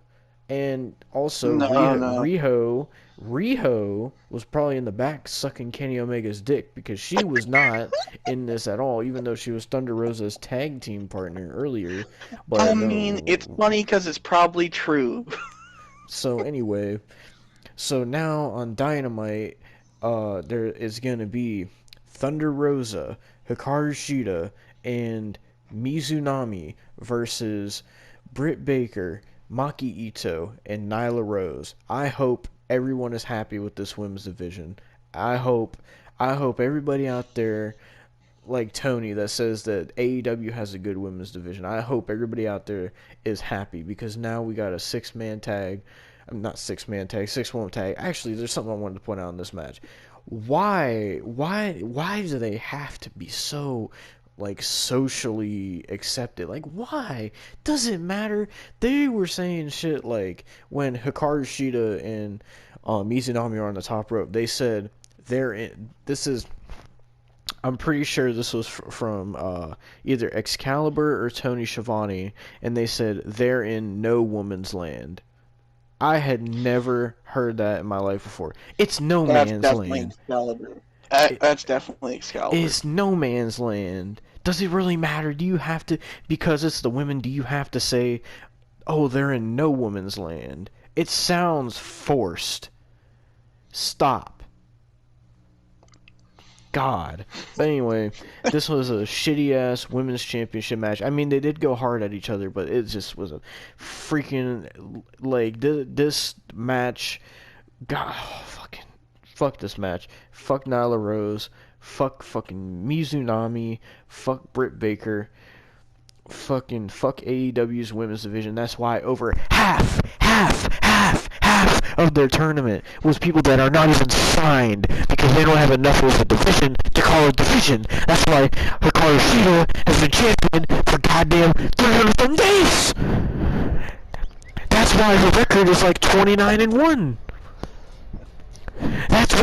And also, Riho was probably in the back sucking Kenny Omega's dick, because she was not in this at all, even though she was Thunder Rosa's tag team partner earlier. But I mean, it's funny because it's probably true. So anyway, so now on Dynamite, there is going to be Thunder Rosa, Hikaru Shida, and Mizunami versus Britt Baker, Maki Ito, and Nyla Rose. I hope everyone is happy with this women's division. I hope everybody out there, like Tony, that says that AEW has a good women's division, I hope everybody out there is happy, because now we got a 6-man tag. Not 6-man tag, 6-woman tag. Actually, there's something I wanted to point out in this match. Why do they have to be so like socially accepted? Like, why? Does it matter? They were saying shit like when Hikaru Shida and Mizunami are on the top rope. They said I'm pretty sure this was from either Excalibur or Tony Schiavone, and they said they're in no woman's land. I had never heard that in my life before. It's no man's land. Excalibur. That's definitely Excalibur. It's no man's land. Does it really matter? Do you have to, because it's the women, do you have to say, oh, they're in no woman's land? It sounds forced. Stop. God. But anyway, this was a shitty-ass women's championship match. I mean, they did go hard at each other, but it just was a freaking, like, this match, God, fuck this match. Fuck Nyla Rose. Fuck fucking Mizunami. Fuck Britt Baker. Fuck AEW's women's division. That's why over half of their tournament was people that are not even signed, because they don't have enough of a division to call a division. That's why Hikaru Shida has been champion for goddamn 300 days. That's why her record is like 29-1. That's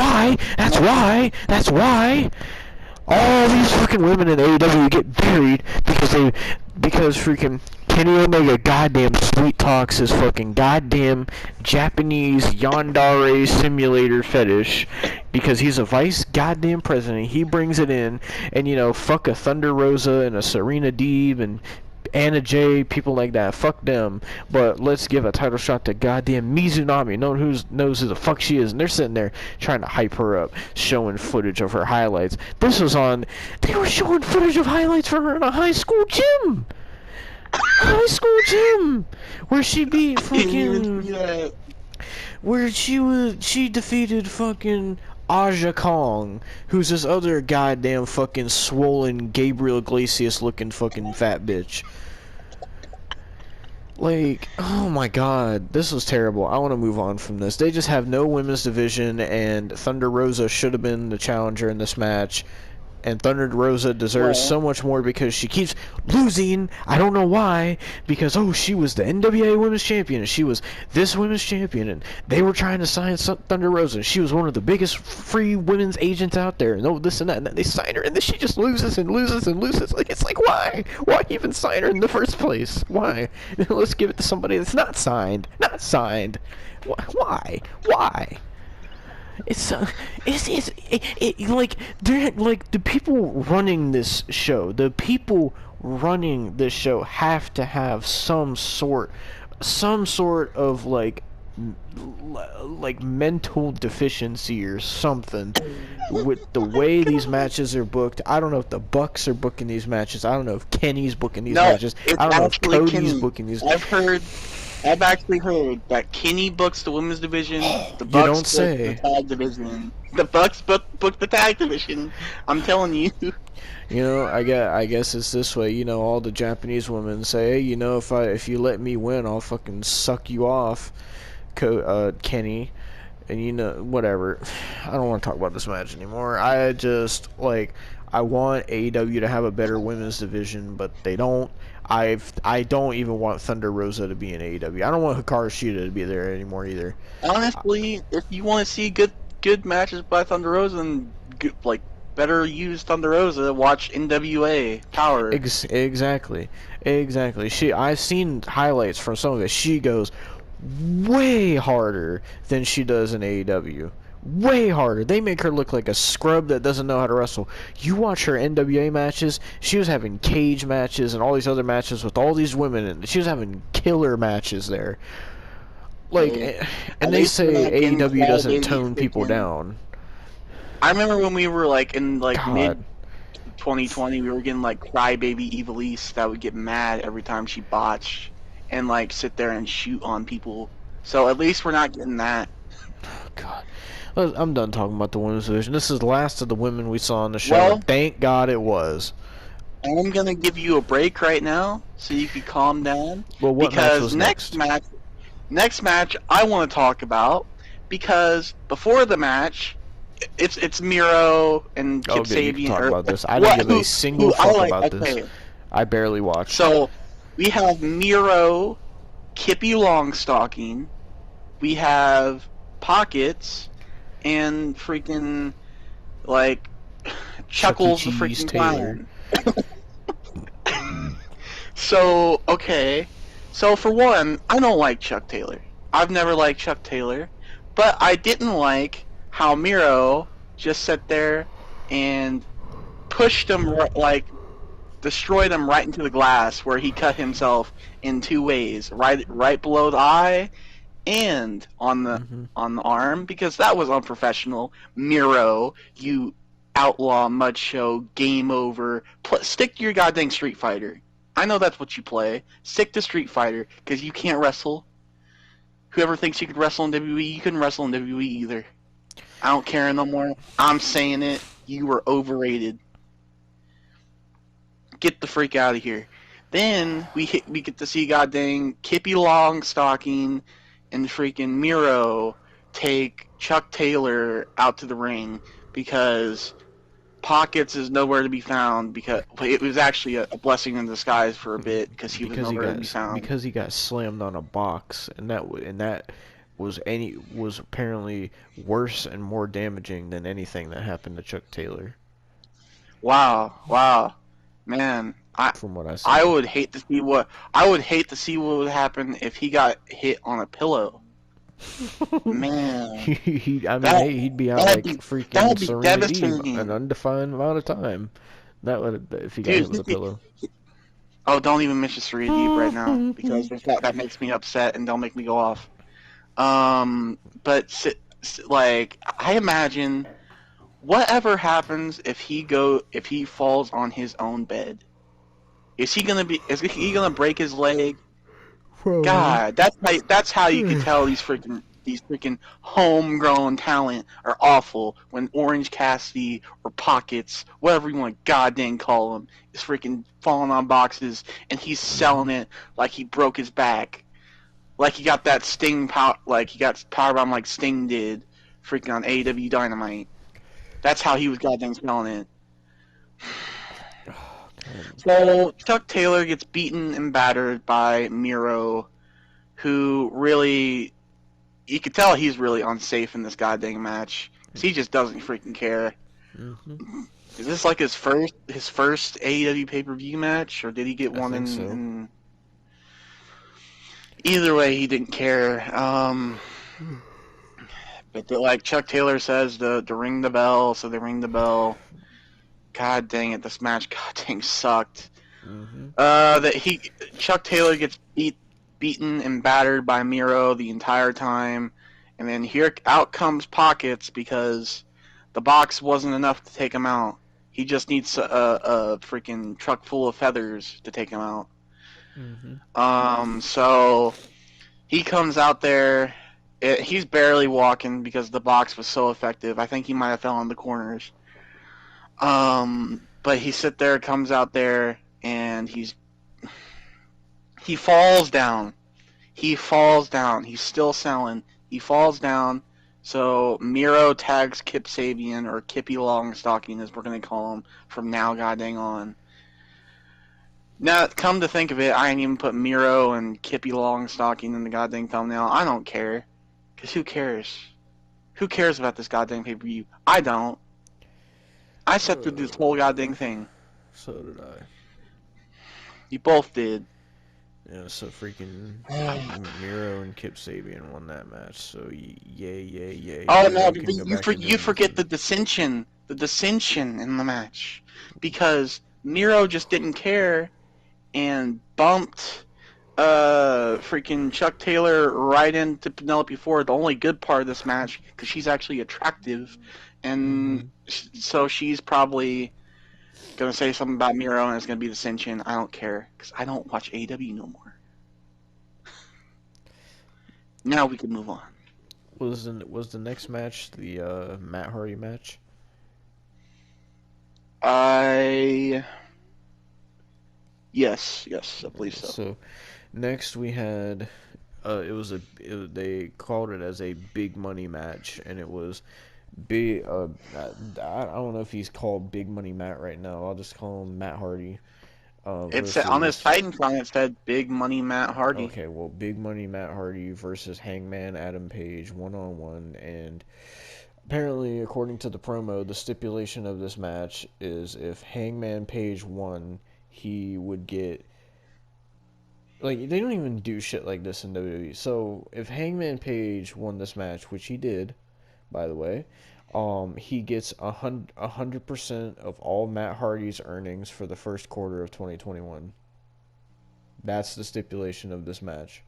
why all these fucking women in AEW get buried because freaking Kenny Omega goddamn sweet talks his fucking goddamn Japanese yandere simulator fetish, because he's a vice goddamn president. He brings it in, and fuck a Thunder Rosa and a Serena Deeb and Anna Jay, people like that, fuck them. But let's give a title shot to goddamn Mizunami. No one knows who the fuck she is, and they're sitting there trying to hype her up, showing footage of her highlights. They were showing footage of highlights from her in a high school gym, where she beat fucking, where she defeated fucking Aja Kong, who's this other goddamn fucking swollen Gabriel Iglesias looking fucking fat bitch. Like, oh my god, this was terrible. I want to move on from this. They just have no women's division, and Thunder Rosa should have been the challenger in this match. And Thunder Rosa deserves Well, so much more because she keeps losing. I don't know why. Because, oh, she was the NWA Women's Champion, and she was this Women's Champion, and they were trying to sign Thunder Rosa, and she was one of the biggest free women's agents out there, and oh, this and that, and then they sign her, and then she just loses and loses and loses. Like, it's like, why? Why even sign her in the first place? Why? Let's give it to somebody that's not signed. Not signed. Why? Why? Like they're like the people running this show. The people running this show have to have some sort of like mental deficiency or something with the way these matches are booked. I don't know if the Bucks are booking these matches. I don't know if Kenny's booking these matches. I don't know if Cody's Kenny. booking these. I've actually heard that Kenny books the women's division, the You Bucks don't book say. the tag division. The Bucks book the tag division. I'm telling you. You know, I guess it's this way. You know, all the Japanese women say, hey, you know, if you let me win, I'll fucking suck you off, Kenny. And you know, whatever. I don't want to talk about this match anymore. I just I want AEW to have a better women's division, but they don't. I don't even want Thunder Rosa to be in AEW. I don't want Hikaru Shida to be there anymore either. Honestly, if you want to see good matches by Thunder Rosa and good, better use Thunder Rosa, watch NWA Power. Exactly. I've seen highlights from some of it. She goes way harder than she does in AEW. Way harder. They make her look like a scrub that doesn't know how to wrestle. You watch her NWA matches, she was having cage matches and all these other matches with all these women, and she was having killer matches there. And they say AEW doesn't tone people down. I remember when we were in mid 2020, we were getting crybaby Evilise that would get mad every time she botched and sit there and shoot on people. So at least we're not getting that. Oh, God. I'm done talking about the women's division. This is the last of the women we saw on the show. Well, thank God it was. I'm gonna give you a break right now so you can calm down. Well, what match was next match I want to talk about, because before the match, it's Miro and Kip Sabian. You can talk about this. I didn't give a single fuck about this. I barely watched. So we have Miro, Kippy Longstocking. We have Pockets. And freaking Chuckles the freaking clown. So for one, I don't like Chuck Taylor. I've never liked Chuck Taylor, but I didn't like how Miro just sat there and pushed him destroyed him right into the glass, where he cut himself in two ways, right below the eye and on the arm, because that was unprofessional. Miro, you outlaw mud show, game over. Stick to your goddamn Street Fighter. I know that's what you play. Stick to Street Fighter, because you can't wrestle. Whoever thinks you could wrestle in WWE, you couldn't wrestle in WWE either. I don't care no more. I'm saying it. You were overrated. Get the freak out of here. Then we get to see goddamn Kippy Longstocking and freaking Miro take Chuck Taylor out to the ring, because Pockets is nowhere to be found, because it was actually a blessing in disguise for a bit, because he was nowhere to be found. Because he got slammed on a box, and that was apparently worse and more damaging than anything that happened to Chuck Taylor. Wow. Man, from what I saw, I would hate to see what would happen if he got hit on a pillow. Man, he'd be out freaking Serenity an undefined amount of time. That would, if he got hit with a pillow. Oh, don't even mention Serenity right now, because that makes me upset, and don't make me go off. But I imagine, whatever happens if he falls on his own bed, is he gonna break his leg? Probably. God, that's how you can tell these freaking homegrown talent are awful, when Orange Cassidy or Pockets, whatever you want to goddamn call him, is freaking falling on boxes, and he's selling it like he broke his back, like he got that Sting powerbomb like Sting did, freaking on AEW Dynamite. That's how he was goddamn selling it. So Chuck Taylor gets beaten and battered by Miro, who really, you could tell he's really unsafe in this goddamn match. 'Cause he just doesn't freaking care. Mm-hmm. Is this like his first AEW pay-per-view match, or did he get I one think so. in... Either way, he didn't care. But like Chuck Taylor says, to ring the bell, so they ring the bell. God dang it, this match, god dang, sucked. Mm-hmm. Chuck Taylor gets beaten and battered by Miro the entire time, and then here out comes Pockets because the box wasn't enough to take him out. He just needs a freaking truck full of feathers to take him out. Mm-hmm. So he comes out there. He's barely walking because the box was so effective. I think he might have fell on the corners. But he comes out there, and he falls down. He falls down. He's still selling. He falls down. So Miro tags Kip Sabian, or Kippy Longstocking as we're gonna call him from now goddamn on. Now, come to think of it, I ain't even put Miro and Kippy Longstocking in the goddamn thumbnail. I don't care. Because who cares? Who cares about this goddamn pay-per-view? I don't. I sat through this whole goddamn thing. So did I. You both did. Yeah, so freaking Miro and Kip Sabian won that match. So yay. Oh Miro no, can go you, back and you forget the dissension in the match, because Miro just didn't care and bumped freaking Chuck Taylor right into Penelope Ford. The only good part of this match, because she's actually attractive, and so she's probably gonna say something about Miro, and it's gonna be dissension. I don't care, because I don't watch AEW no more. Now we can move on. Was the next match the Matt Hardy match? Yes, I believe so. So next we had they called it as a big money match, and it was big. I don't know if he's called Big Money Matt right now. I'll just call him Matt Hardy. It's on his Titantron. It said Big Money Matt Hardy. Okay, well, Big Money Matt Hardy versus Hangman Adam Page 1-on-1, and apparently, according to the promo, the stipulation of this match is if Hangman Page won, he would get, like, they don't even do shit like this in WWE. So if Hangman Page won this match, which he did, by the way, he gets 100% of all Matt Hardy's earnings for the first quarter of 2021. That's the stipulation of this match.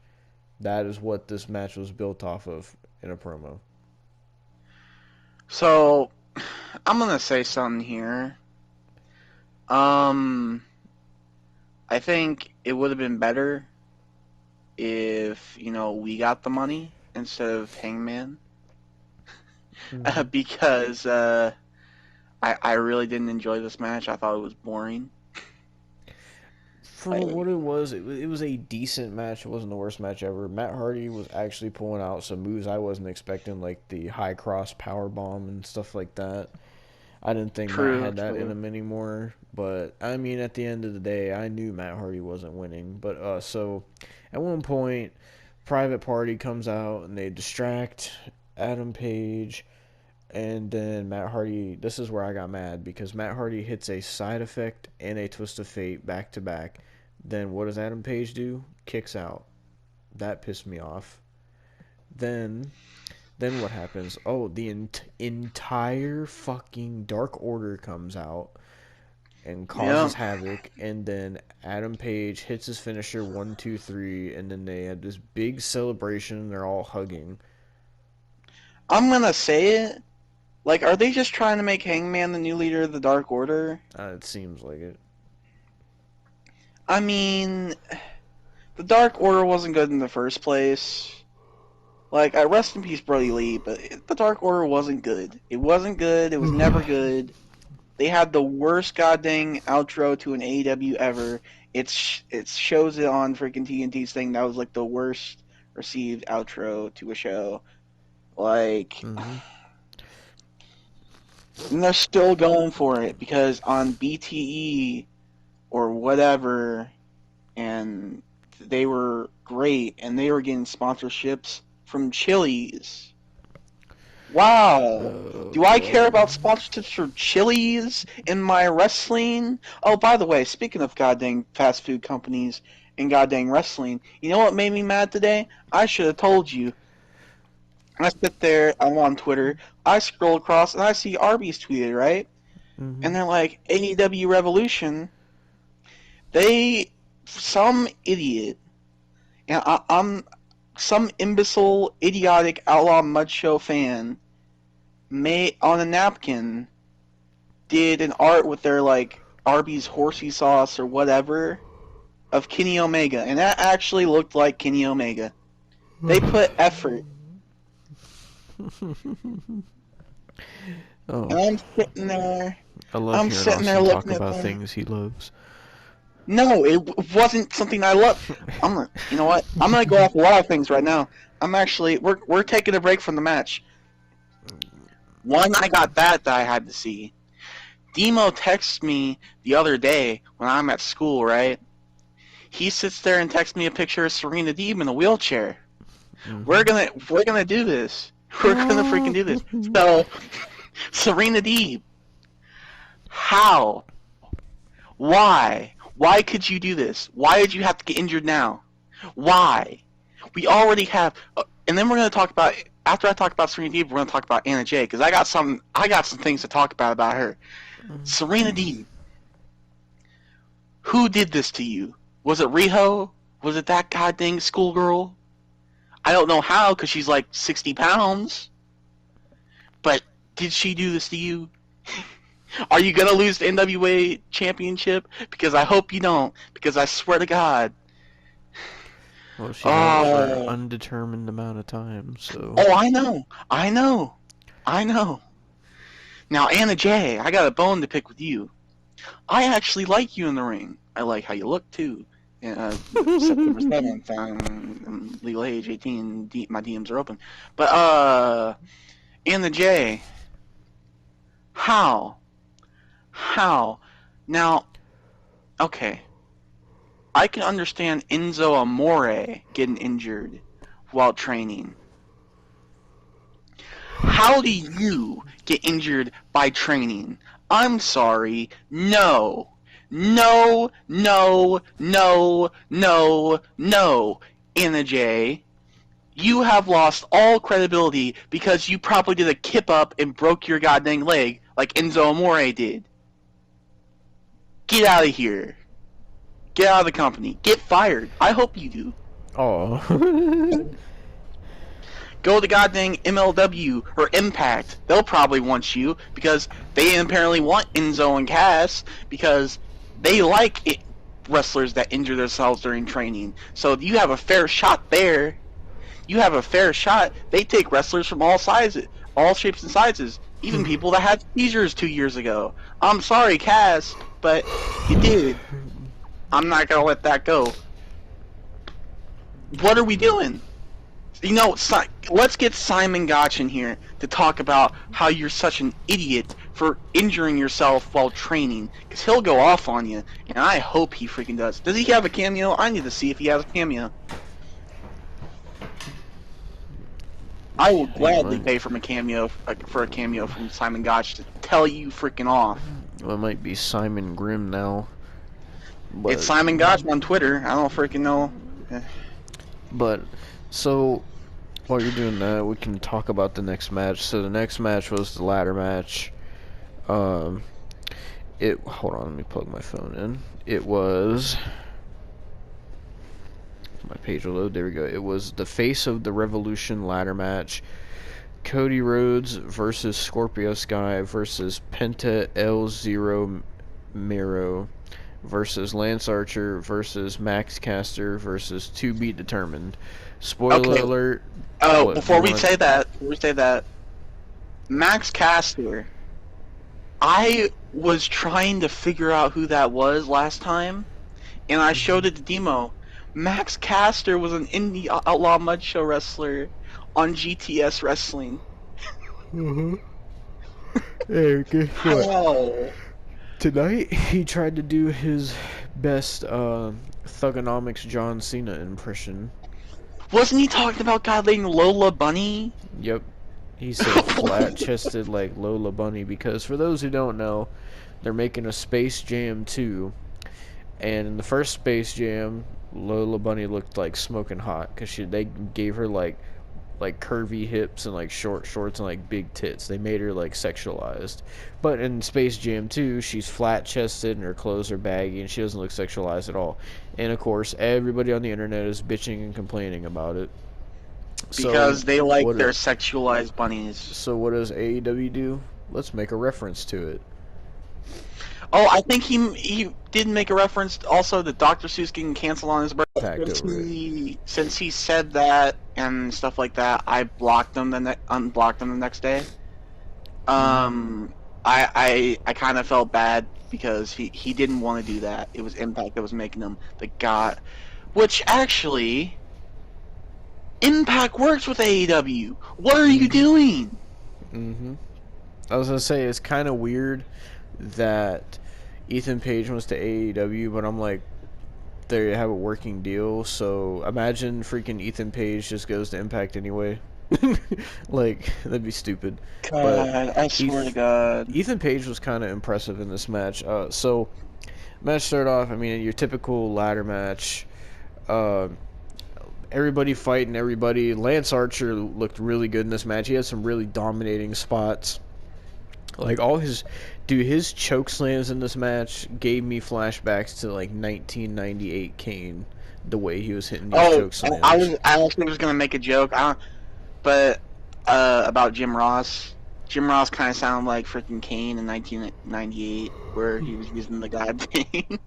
That is what this match was built off of in a promo. So, I'm gonna say something here. I think it would have been better if, we got the money instead of Hangman. Because I really didn't enjoy this match. I thought it was boring. For what it was a decent match. It wasn't the worst match ever. Matt Hardy was actually pulling out some moves I wasn't expecting, like the high cross power bomb and stuff like that. I didn't think Matt had that in him anymore. But, I mean, at the end of the day, I knew Matt Hardy wasn't winning. But, so, at one point, Private Party comes out and they distract Adam Page. And then Matt Hardy, this is where I got mad, because Matt Hardy hits a side effect and a twist of fate back to back. Then what does Adam Page do? Kicks out. That pissed me off. Then what happens? Oh, the entire fucking Dark Order comes out and causes havoc. And then Adam Page hits his finisher 1, 2, 3, and then they had this big celebration. They're all hugging. I'm gonna say it. Like, are they just trying to make Hangman the new leader of the Dark Order? It seems like it. I mean, the Dark Order wasn't good in the first place. Like, I rest in peace, Brody Lee, but the Dark Order wasn't good. It wasn't good. It was never good. They had the worst goddamn outro to an AEW ever. It shows it on freaking TNT's thing. That was like the worst received outro to a show. Like, And they're still going for it because on BTE or whatever, and they were great, and they were getting sponsorships from Chili's. Wow. Oh Do I care boy. about sponsorships for Chili's in my wrestling? Oh, by the way, speaking of goddamn fast food companies and goddamn wrestling, you know what made me mad today? I should have told you. I sit there, I'm on Twitter, I scroll across, and I see Arby's tweeted, right? Hmm. And they're like, AEW Revolution, they, some idiot, and I'm some imbecile, idiotic Outlaw Mud Show fan, made on a napkin, did an art with their like Arby's horsey sauce or whatever of Kenny Omega, and that actually looked like Kenny Omega. They put effort, Oh, and I'm sitting there. I love I'm hearing sitting there Austin talk looking at about them. things he loves. No, it wasn't something I love. You know what? I'm gonna go off a lot of things right now. We're taking a break from the match. One, I got that I had to see. Demo texts me the other day when I'm at school, right? He sits there and texts me a picture of Serena Deeb in a wheelchair. Hmm. We're gonna do this. We're gonna freaking do this. So, Serena Deeb, how? Why? Why could you do this? Why did you have to get injured now? Why? We already have, and then we're gonna talk about. After I talk about Serena Deeb, we're gonna talk about Anna Jay because I got some things to talk about her. Serena Deeb, who did this to you? Was it Riho? Was it that goddamn schoolgirl? I don't know how because she's like 60 pounds. But did she do this to you? Are you gonna lose the NWA championship? Because I hope you don't. Because I swear to God. Well, she's out for an Oh, undetermined amount of time, so. oh, I know. Now, Anna Jay, I got a bone to pick with you. I actually like you in the ring. I like how you look too. September 7th, I'm legal age 18. My DMs are open. But Anna Jay, how? How? Now, okay. I can understand Enzo Amore getting injured while training. How do you get injured by training? I'm sorry. No. No, no, no, no, no. Anna J, you have lost all credibility because you probably did a kip up and broke your goddamn leg like Enzo Amore did. Get out of here. Get out of the company. Get fired. I hope you do. Oh. Go to goddamn MLW or Impact. They'll probably want you because they apparently want Enzo and Cass because they like wrestlers that injure themselves during training. So you have a fair shot there. You have a fair shot. They take wrestlers from all sizes, all shapes and sizes, even people that had seizures 2 years ago. I'm sorry, Cass, but you did. I'm not gonna let that go. What are we doing? You know, let's get Simon Gotch in here to talk about how you're such an idiot for injuring yourself while training, because he'll go off on you, and I hope he freaking does. Does he have a cameo? I need to see if he has a cameo. I will He gladly might. pay for a cameo from Simon Gotch to tell you freaking off. Well, it might be Simon Grimm now, It's but Simon Gotch on Twitter. I don't freaking know. but so while you're doing that, we can talk about the next match. So the next match was the ladder match. Um, hold on, let me plug my phone in. It was my page will load. There we go. It was the Face of the Revolution ladder match. Cody Rhodes versus Scorpio Sky versus Penta El Zero Miro versus Lance Archer versus Max Caster versus To Be Determined. Spoiler Okay. alert. Oh, What do you want? before we say that, Max Caster. I was trying to figure out who that was last time, and I showed it to Demo. Max Caster was an indie Outlaw Mud Show wrestler on GTS Wrestling. Mm-hmm. Hey, guess what? How? Tonight he tried to do his best Thugonomics John Cena impression. Wasn't he talking about godling Lola Bunny? Yep. He said flat chested like Lola Bunny because for those who don't know, they're making a Space Jam 2. And in the first Space Jam, Lola Bunny looked like smoking hot because they gave her like curvy hips and like short shorts and like big tits. They made her like sexualized. But in Space Jam 2, she's flat chested and her clothes are baggy and she doesn't look sexualized at all. And of course, everybody on the internet is bitching and complaining about it. Because So they like what? their sexualized bunnies. So what does AEW do? Let's make a reference to it. Oh, I think he did make a reference also to Dr. Seuss getting canceled on his birthday. Packed over it. Since he said that and stuff like that, I blocked him unblocked him the next day. I kind of felt bad because he didn't want to do that. It was Impact that was making him the god, which actually Impact works with AEW. What are you doing? I was gonna say it's kind of weird that Ethan Page wants to AEW, but I'm like, they have a working deal, so imagine freaking Ethan Page just goes to Impact anyway. Like, that'd be stupid. But God, I swear to God. Ethan Page was kind of impressive in this match. So, match started off, I mean, your typical ladder match. Everybody fighting everybody. Lance Archer looked really good in this match. He had some really dominating spots. Like his choke slams in this match gave me flashbacks to like 1998 Kane. The way he was hitting these choke slams. I actually was gonna make a joke, but about Jim Ross. Jim Ross kind of sounded like freaking Kane in 1998, where he was using the God thing.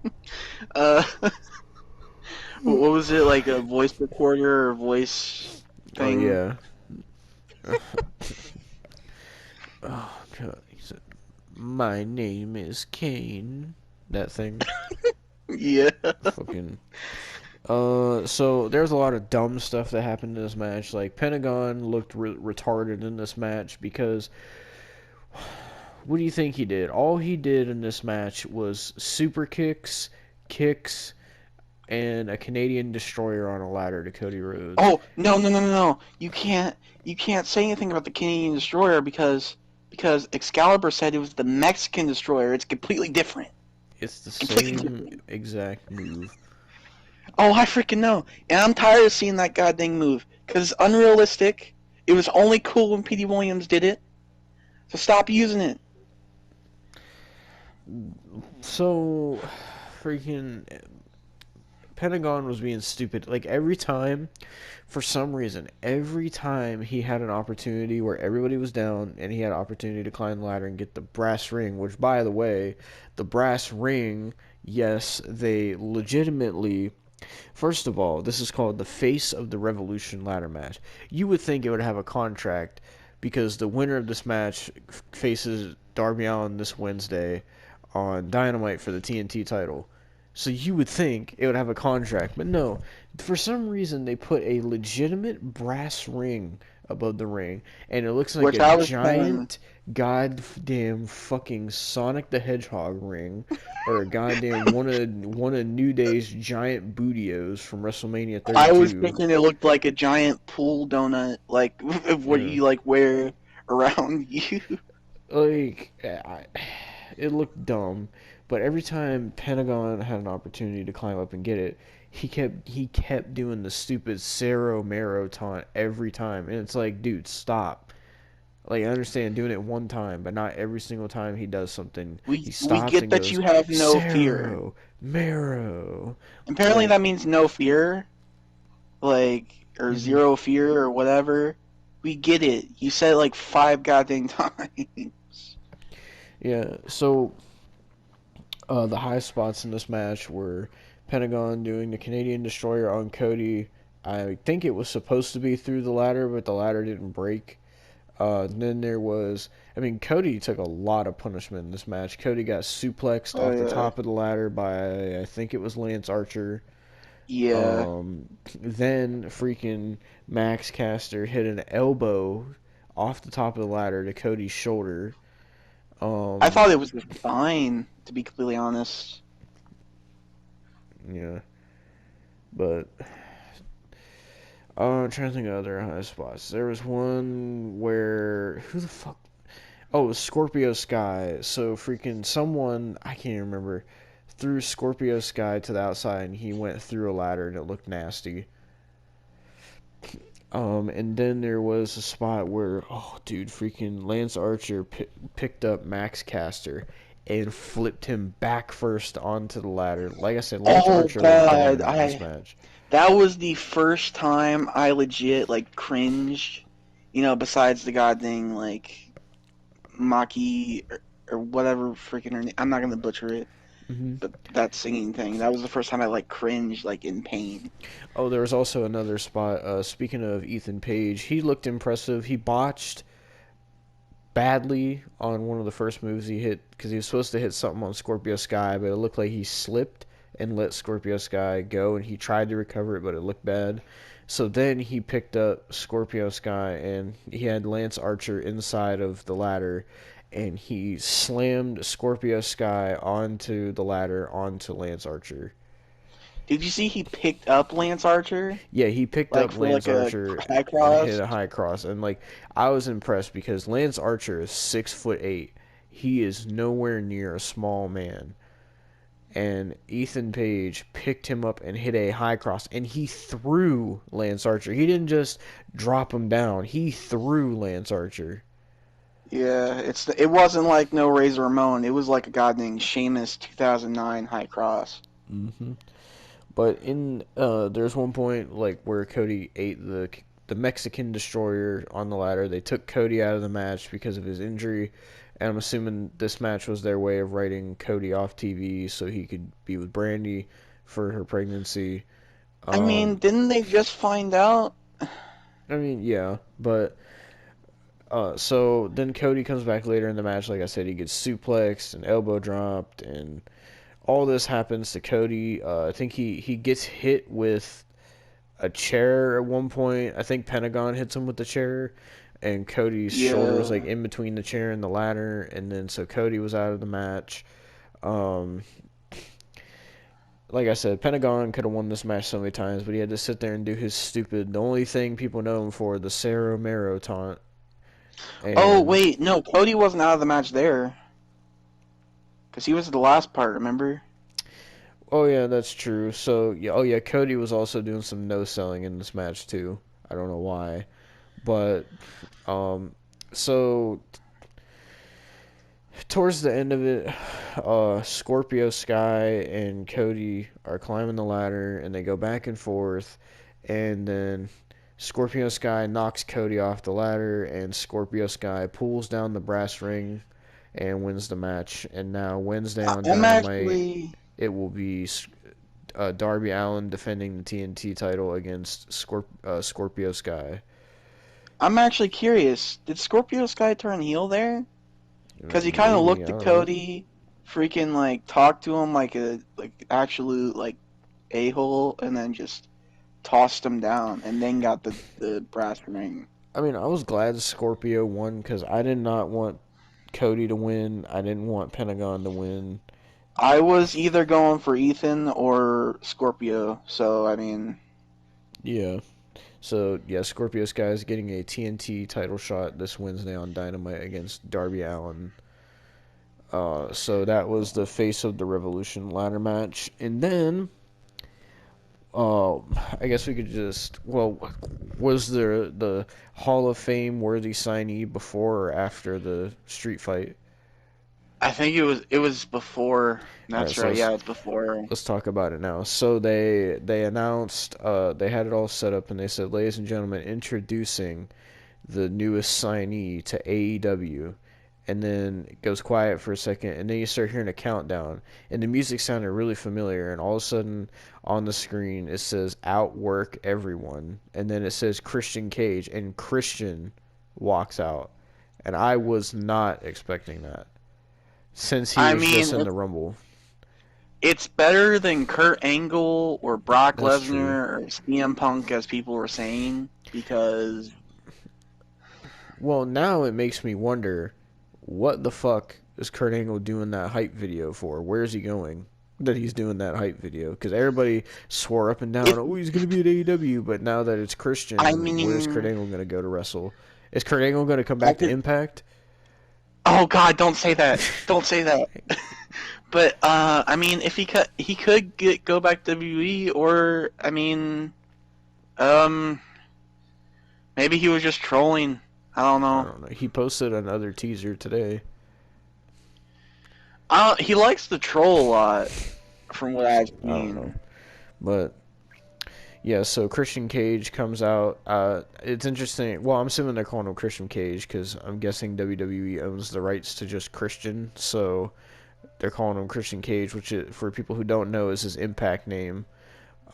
What was it, like a voice recorder or voice thing? Oh yeah. Oh god. He said, "My name is Kane." That thing. Yeah. Fucking. So there's a lot of dumb stuff that happened in this match. Like Pentagon looked retarded in this match because what do you think he did? All he did in this match was super kicks, and a Canadian destroyer on a ladder to Cody Rhodes. Oh no! You can't say anything about the Canadian destroyer because Excalibur said it was the Mexican destroyer. It's completely different. It's the same exact move. Oh, I freaking know. And I'm tired of seeing that goddamn move. Because it's unrealistic. It was only cool when Petey Williams did it. So stop using it. So, freaking Pentagon was being stupid. Like every time, for some reason, every time he had an opportunity where everybody was down and he had an opportunity to climb the ladder and get the brass ring, which by the way, the brass ring, yes, they legitimately. First of all, this is called the Face of the Revolution ladder match. You would think it would have a contract because the winner of this match faces Darby Allin this Wednesday on Dynamite for the TNT title. So you would think it would have a contract, but no. For some reason, they put a legitimate brass ring above the ring, and it looks like a giant goddamn fucking Sonic the Hedgehog ring, or a goddamn one of New Day's giant bootios from WrestleMania 32. I was thinking it looked like a giant pool donut, like what you like wear around you. Like, it looked dumb. But every time Pentagon had an opportunity to climb up and get it, he kept doing the stupid Cerro Mero taunt every time, and it's like, dude, stop. Like I understand doing it one time, but not every single time he does something. He stops We get and that goes, you have no Cerro fear. Mero. Apparently that means no fear, like or zero fear or whatever. We get it. You said it like 5 goddamn times. Yeah. So. The high spots in this match were Pentagon doing the Canadian Destroyer on Cody. I think it was supposed to be through the ladder, but the ladder didn't break. Then there was, I mean, Cody took a lot of punishment in this match. Cody got suplexed off the top of the ladder by, I think it was Lance Archer. Yeah. Then freaking Max Caster hit an elbow off the top of the ladder to Cody's shoulder. I Um, thought it was just fine, to be completely honest. yeah, but I'm trying to think of other high spots. There was one where who the fuck? Oh, it was Scorpio Sky. So freaking someone I can't even remember threw Scorpio Sky to the outside, and he went through a ladder, and it looked nasty. And then there was a spot where, oh, dude, freaking Lance Archer picked up Max Caster and flipped him back first onto the ladder. Like I said, Lance Oh Archer looked God, dominant in this match. that was the first time I legit like cringed. Besides the goddamn like Maki or whatever freaking her name. I'm not gonna butcher it, hmm but that singing thing. That was the first time I like cringed like in pain. Oh, there was also another spot. Speaking of Ethan Page, he looked impressive. He botched badly on one of the first moves he hit because he was supposed to hit something on Scorpio Sky, but it looked like he slipped and let Scorpio Sky go, and he tried to recover it, but it looked bad. So then he picked up Scorpio Sky, and he had Lance Archer inside of the ladder, and he slammed Scorpio Sky onto the ladder onto Lance Archer. Did you see he picked up Lance Archer Yeah, he picked like up for Lance like a Archer high and hit cross? a high cross, and like I was impressed because Lance Archer is 6'8". He is nowhere near a small man, and Ethan Page picked him up and hit a high cross, and he threw Lance Archer. He didn't just drop him down; he threw Lance Archer. Yeah, it wasn't like no Razor Ramon. It was like a goddamn Sheamus 2009 high cross. hmm But there's one point like where Cody ate the Mexican Destroyer on the ladder. They took Cody out of the match because of his injury, and I'm assuming this match was their way of writing Cody off TV so he could be with Brandy for her pregnancy. I mean, Um, didn't they just find out? I mean, yeah, but so then Cody comes back later in the match. Like I said, he gets suplexed and elbow dropped, and all this happens to Cody. I think he gets hit with a chair at one point. I think Pentagon hits him with the chair, and Cody's shoulder was like Yeah. in between the chair and the ladder, and then so Cody was out of the match. Um, like I said, Pentagon could have won this match so many times, but he had to sit there and do his stupid, the only thing people know him for, the Cerro Romero taunt. Oh And wait, no, Cody wasn't out of the match there because he was the last part. Remember? oh yeah, that's true. So yeah, oh yeah, Cody was also doing some no selling in this match too. I don't know why, but um, so towards the end of it, Scorpio Sky and Cody are climbing the ladder, and they go back and forth, and then Scorpio Sky knocks Cody off the ladder, and Scorpio Sky pulls down the brass ring and wins the match. And now Wednesday on I'm Dynamite, actually, it will be Darby Allin defending the TNT title against Scorpio Sky. I'm actually curious. Did Scorpio Sky turn heel there? Because he kind of Maybe, I looked at don't know. Cody, freaking like talked to him like a like absolute like a hole, and then just tossed him down, and then got the brass ring. I mean, I was glad Scorpio won because I did not want Cody to win. I didn't want Pentagon to win. I was either going for Ethan or Scorpio, so I mean, Yeah. So, yeah, Scorpio Sky is getting a TNT title shot this Wednesday on Dynamite against Darby Allin. So that was the Face of the Revolution ladder match. And then, I guess we could just, well, was there the Hall of Fame worthy signee before or after the street fight? I think it was before. All right, That's so right. Yeah, it's before. let's talk about it now. So they announced they had it all set up and they said, "Ladies and gentlemen, introducing the newest signee to AEW." And then it goes quiet for a second, and then you start hearing a countdown, and the music sounded really familiar, and all of a sudden on the screen it says "Outwork Everyone," and then it says Christian Cage, and Christian walks out, and I was not expecting that since he I was mean, just in the Rumble. it's better than Kurt Angle or Brock That's true. Lesnar or CM Punk, as people were saying, because Well, now it makes me wonder what the fuck is Kurt Angle doing that hype video for? Where's he going? That he's doing that hype video, because everybody swore up and down, If oh, he's gonna be at AEW, but now that it's I Christian, where's Kurt mean, Angle gonna go to wrestle? Is Kurt Angle gonna come I back to could. Impact? Oh God, don't say that. Don't say that. But I mean, if he could go back to WWE, or I mean, um, maybe he was just trolling. I don't I know. don't know. He posted another teaser today. He likes to troll a lot, from what I've I don't know, seen. but yeah. So Christian Cage comes out. It's interesting. Well, I'm assuming they're calling him Christian Cage because I'm guessing WWE owns the rights to just Christian, so they're calling him Christian Cage, which for people who don't know is his Impact name.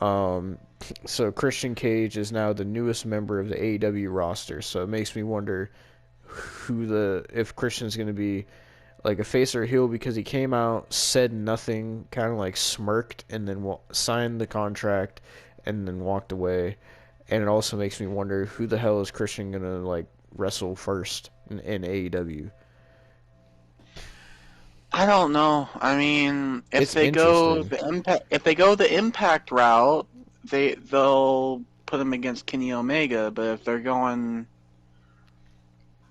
Um, so Christian Cage is now the newest member of the AEW roster. So it makes me wonder if Christian's going to be like a face or a heel, because he came out, said nothing, kind of like smirked, and then signed the contract, and then walked away. And it also makes me wonder who the hell is Christian going to like wrestle first in AEW. I don't know. I mean, It's interesting. if they go the Impact route, they'll put him against Kenny Omega. But if they're going,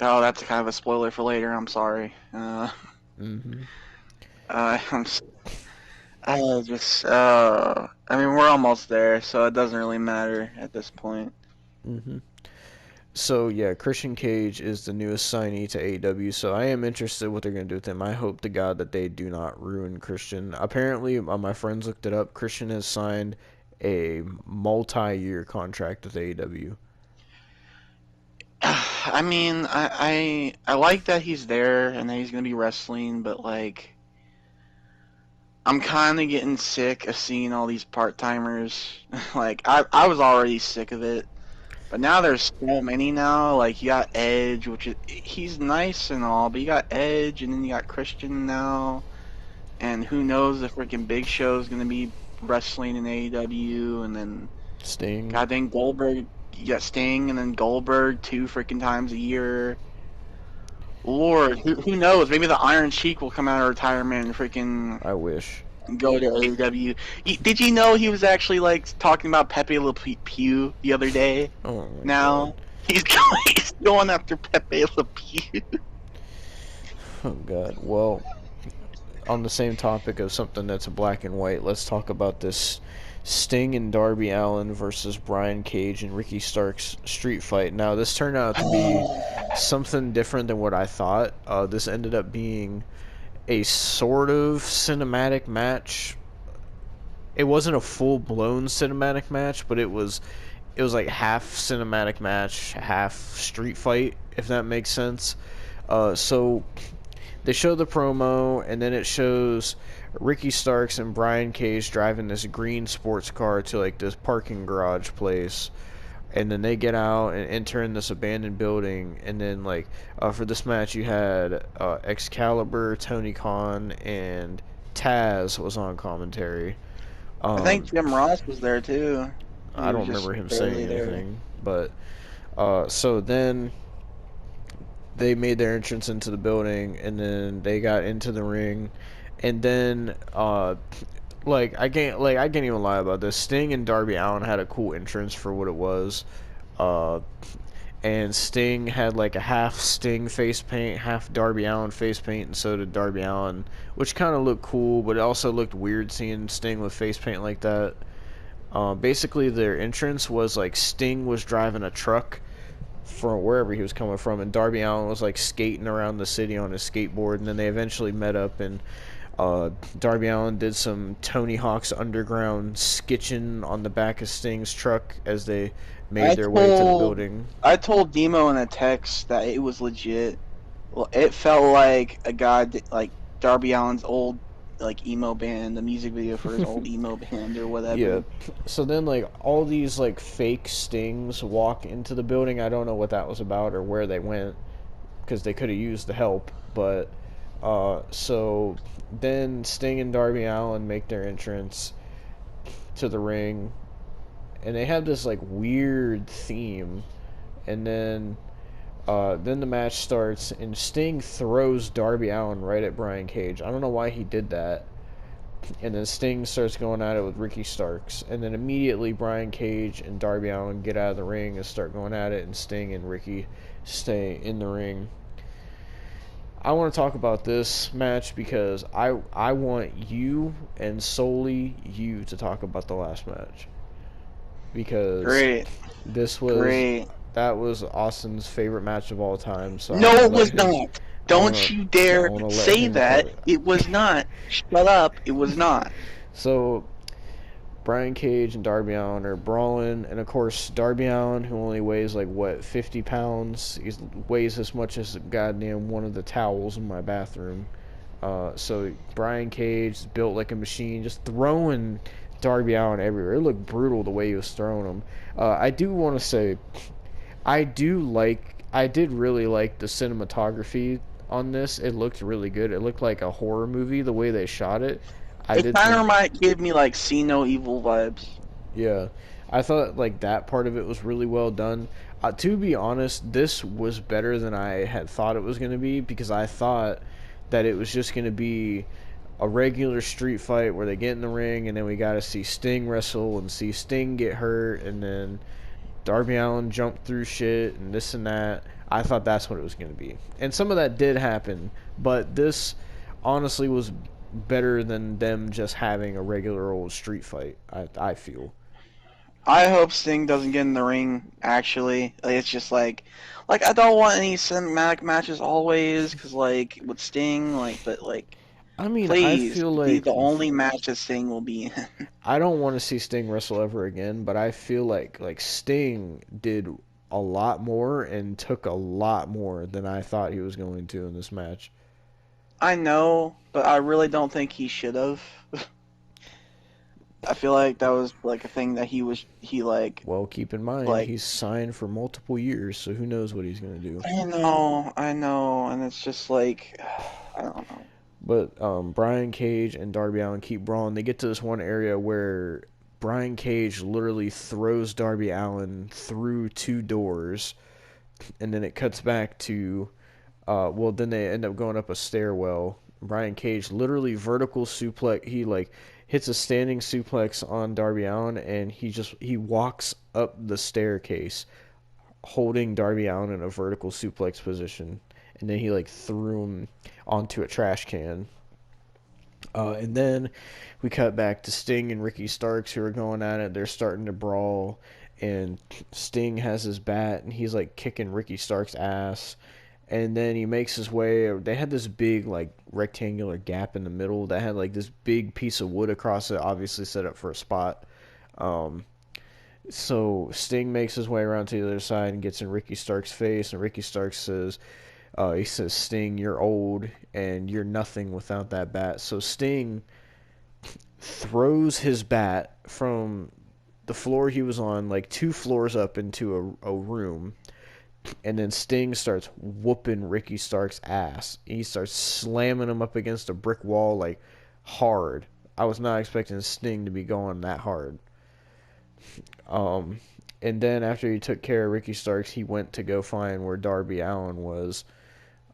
oh, that's kind of a spoiler for later. I'm sorry. Hmm. I'm just I mean, we're almost there, so it doesn't really matter at this point. Hmm. So yeah, Christian Cage is the newest signee to AEW. So I am interested what they're gonna do with him. I hope to God that they do not ruin Christian. Apparently, my friends looked it up. Christian has signed a multi-year contract with AEW. I mean, I like that he's there and that he's gonna be wrestling, but like, I'm kind of getting sick of seeing all these part timers. Like, I was already sick of it. But now there's so many now. Like you got Edge, which is he's nice and all, but you got Edge, and then you got Christian now, and who knows if freaking Big Show is gonna be wrestling in AEW, and then Sting. God dang Goldberg, you got Sting, and then Goldberg 2 freaking times a year. Lord, who knows? Maybe the Iron Sheik will come out of retirement and freaking I wish. go to AEW. Did you know he was actually like talking about Pepe Le Pew the other day? Oh my god. Now he's going after Pepe Le Pew. Oh god. Well, on the same topic of something that's a black and white, let's talk about this Sting and Darby Allin versus Brian Cage and Ricky Starks street fight. Now, this turned out to be something different than what I thought. This ended up being a sort of cinematic match. It wasn't a full-blown cinematic match, but it was like half cinematic match, half street fight, if that makes sense. So they show the promo, and then it shows Ricky Starks and Brian Cage driving this green sports car to like this parking garage place, and then they get out and enter in this abandoned building. And then like for this match, you had Excalibur, Tony Khan, and Taz was on commentary. I Um, think Jim Ross was there too. I He was don't just remember him barely saying there. anything, but so then they made their entrance into the building, and then they got into the ring, and then I can't even lie about this. Sting and Darby Allin had a cool entrance for what it was. Uh, and Sting had like a half Sting face paint, half Darby Allin face paint, and so did Darby Allin, which kind of looked cool, but it also looked weird seeing Sting with face paint like that. Basically, their entrance was like Sting was driving a truck from wherever he was coming from, and Darby Allin was like skating around the city on his skateboard, and then they eventually met up, and Darby Allin did some Tony Hawk's Underground skitching on the back of Sting's truck as they made I their way to the told building. I told Demo in a text that it was legit. Well, it felt like a guy like Darby Allin's old like emo band, the music video for his old emo band or Yeah. whatever. So then, like, all these, like, fake Stings walk into the building. I don't know what that was about or where they went, because they could have used the help. But, so then Sting and Darby Allin make their entrance to the ring, and they have this, like, weird theme. And then, Then the match starts, and Sting throws Darby Allin right at Brian Cage. I don't know why he did that. And then Sting starts going at it with Ricky Starks. And then immediately Brian Cage and Darby Allin get out of the ring and start going at it, and Sting and Ricky stay in the ring. I want to talk about this match because I want you and solely you to talk about the last match. Because Great. this was Great. that was Austin's favorite match of all time. So No, it was not. Don't you dare say that. It was not. Shut up. It was not. So Brian Cage and Darby Allin are brawling, and of course Darby Allin, who only weighs like 50 pounds, he weighs as much as goddamn one of the towels in my bathroom. So Brian Cage is built like a machine, just throwing Darby Allin everywhere. It looked brutal the way he was throwing him. I do want to say, I did really like the cinematography on this. It looked really good. It looked like a horror movie the way they shot it. It kind of might give me like See No Evil vibes. Yeah, I thought like that part of it was really well done. To be honest, this was better than I had thought it was going to be, because I thought that it was just going to be a regular street fight where they get in the ring and then we got to see Sting wrestle and see Sting get hurt and then Darby Allin jump through shit and this and that. I thought that's what it was going to be. And some of that did happen, but this honestly was better than them just having a regular old street fight, I feel. I hope Sting doesn't get in the ring, actually. Like, it's just like I don't want any cinematic matches always, because, like, with Sting, like, but, like, I mean, please, I feel be like the only match that Sting will be in. I don't want to see Sting wrestle ever again, but I feel like Sting did a lot more and took a lot more than I thought he was going to in this match. I know, but I really don't think he should have. I feel like that was like a thing that he like. Well, keep in mind Like, he's signed for multiple years, so who knows what he's gonna do. I know, and it's just like I don't know. But Brian Cage and Darby Allin keep brawling. They get to this one area where Brian Cage literally throws Darby Allin through two doors, and then it cuts back to well, then they end up going up a stairwell. Brian Cage literally vertical suplex. He like hits a standing suplex on Darby Allin, and he walks up the staircase, holding Darby Allin in a vertical suplex position, and then he like threw him onto a trash can. And then we cut back to Sting and Ricky Starks, who are going at it. They're starting to brawl, and Sting has his bat, and he's like kicking Ricky Starks' ass. And then he makes his way. They had this big like rectangular gap in the middle that had like this big piece of wood across it, obviously set up for a spot. So Sting makes his way around to the other side and gets in Ricky Starks' face, and Ricky Starks says, Sting, you're old and you're nothing without that bat. So Sting throws his bat from the floor he was on, like 2 floors up, into a room. And then Sting starts whooping Ricky Starks' ass. He starts slamming him up against a brick wall, like, hard. I was not expecting Sting to be going that hard. And then after he took care of Ricky Starks, he went to go find where Darby Allin was.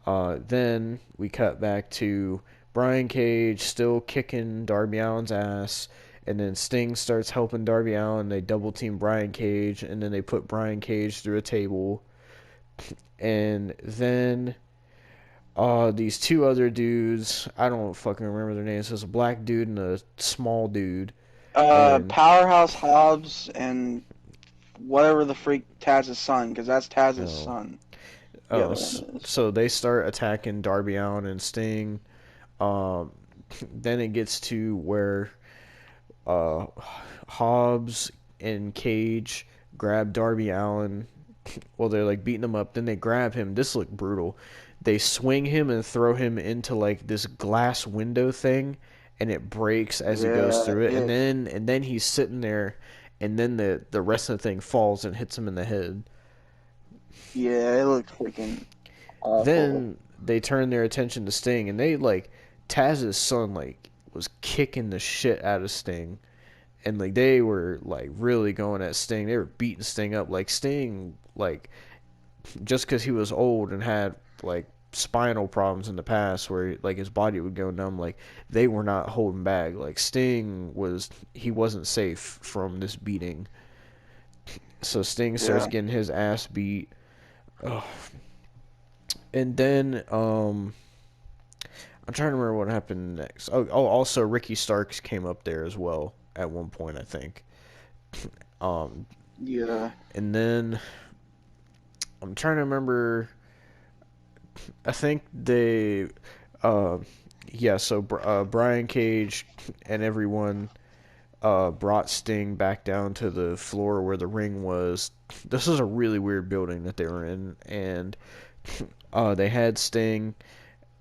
Then we cut back to Brian Cage still kicking Darby Allin's ass. And then Sting starts helping Darby Allin. They double team Brian Cage. And then they put Brian Cage through a table. And then these 2 other dudes, I don't fucking remember their names. There's a black dude and a small dude. Powerhouse Hobbs and whatever the freak Taz's son, because that's Taz's son. So they start attacking Darby Allin and Sting. Then it gets to where Hobbs and Cage grab Darby Allin. Well, they're like beating him up. Then they grab him. This looked brutal. They swing him and throw him into like this glass window thing, and it breaks as he goes through it. And then he's sitting there, and then the rest of the thing falls and hits him in the head. Yeah, it looked freaking awful. Then they turn their attention to Sting, and they like Taz's son like was kicking the shit out of Sting. And like they were like really going at Sting. They were beating Sting up. Like Sting like just because he was old and had like spinal problems in the past where like his body would go numb, like they were not holding back. Like Sting was, he wasn't safe from this beating. So Sting starts Yeah. getting his ass beat. Ugh. And then I'm trying to remember what happened next. Also Ricky Starks came up there as well at one point, I think. Um, Yeah. and then I'm trying to remember. I think they, uh, yeah. So Brian Cage and everyone brought Sting back down to the floor where the ring was. This is a really weird building that they were in, and they had Sting.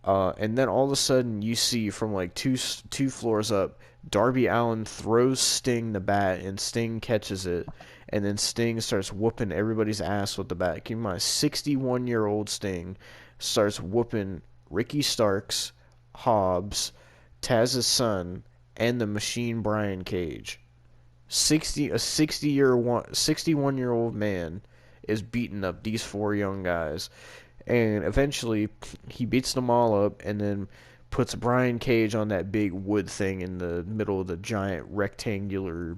And then all of a sudden, you see from like two floors up, Darby Allin throws Sting the bat, and Sting catches it, and then Sting starts whooping everybody's ass with the bat. Keep in mind, 61-year-old Sting starts whooping Ricky Starks, Hobbs, Taz's son, and the Machine Brian Cage. 61-year-old man is beating up these four young guys. And eventually, he beats them all up and then puts Brian Cage on that big wood thing in the middle of the giant rectangular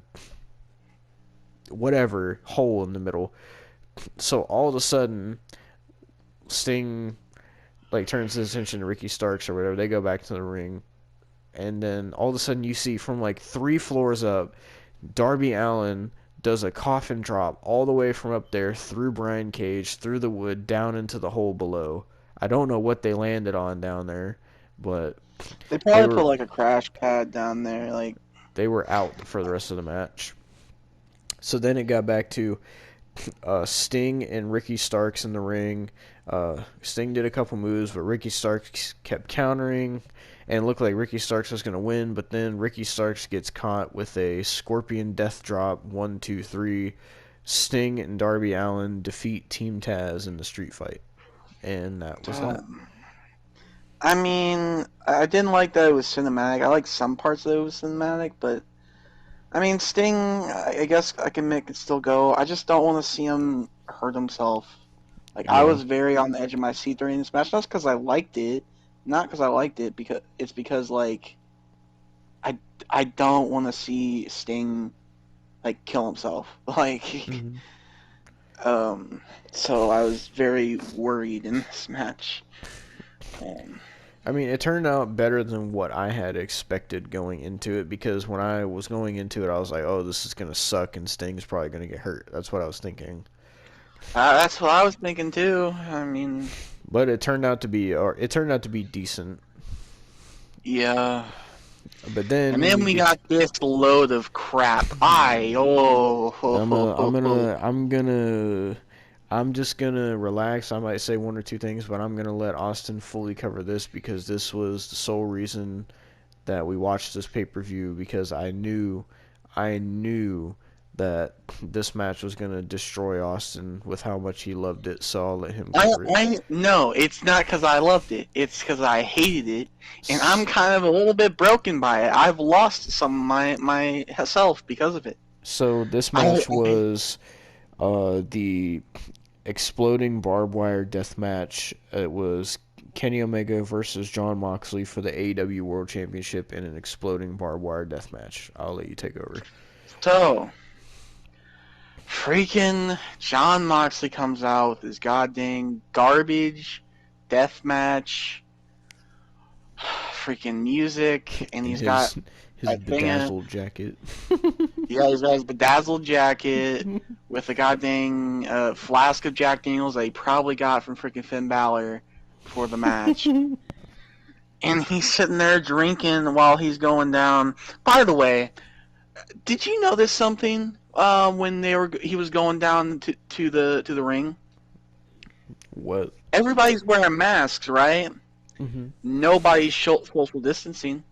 whatever hole in the middle. So all of a sudden, Sting like turns his attention to Ricky Starks or whatever. They go back to the ring, and then all of a sudden you see from like 3 floors up, Darby Allin does a coffin drop all the way from up there through Brian Cage, through the wood, down into the hole below. I don't know what they landed on down there, but They they probably were put like a crash pad down there. Like, they were out for the rest of the match. So then it got back to Sting and Ricky Starks in the ring. Sting did a couple moves, but Ricky Starks kept countering, and it looked like Ricky Starks was going to win. But then Ricky Starks gets caught with a Scorpion Death Drop. 1, 2, 3. Sting and Darby Allin defeat Team Taz in the street fight, and that was that. I mean, I didn't like that it was cinematic. I like some parts that it was cinematic, but I mean, Sting, I guess I can make it still go. I just don't want to see him hurt himself. Like, I Yeah. was very on the edge of my seat during this match. Not because I liked it, not because I liked it, because it's because like I I don't want to see Sting like kill himself. Like, Hmm. um, so I was very worried in this match. Um, I mean, it turned out better than what I had expected going into it because when I was going into it, I was like, "Oh, this is gonna suck, and Sting's probably gonna get hurt." That's what I was thinking. that's what I was thinking too. I mean, But it turned out to be decent. yeah. But And then then we we get. got this load of crap. I oh ho, I'm ho, a, I'm ho, ho. gonna I'm gonna I'm just gonna relax. I might say one or two things, but I'm gonna let Austin fully cover this because this was the sole reason that we watched this pay-per-view because I knew that this match was gonna destroy Austin with how much he loved it. So I'll let him cover it. I no, it's not because I loved it. It's because I hated it, and I'm kind of a little bit broken by it. I've lost some of my self because of it. So this I, match was the exploding barbed wire death match. It was Kenny Omega versus John Moxley for the AEW World Championship in an exploding barbed wire death match. I'll let you take over. so freaking John Moxley comes out with his goddamn garbage death match, freaking music, and In he's got his a thing. bedazzled jacket. Yeah, he's got his bedazzled jacket with a goddamn flask of Jack Daniels that he probably got from freaking Finn Balor before the match. And he's sitting there drinking while he's going down. By the way, did you notice something when he was going down to the ring? What? Everybody's wearing masks, right? Hmm. Nobody's social distancing.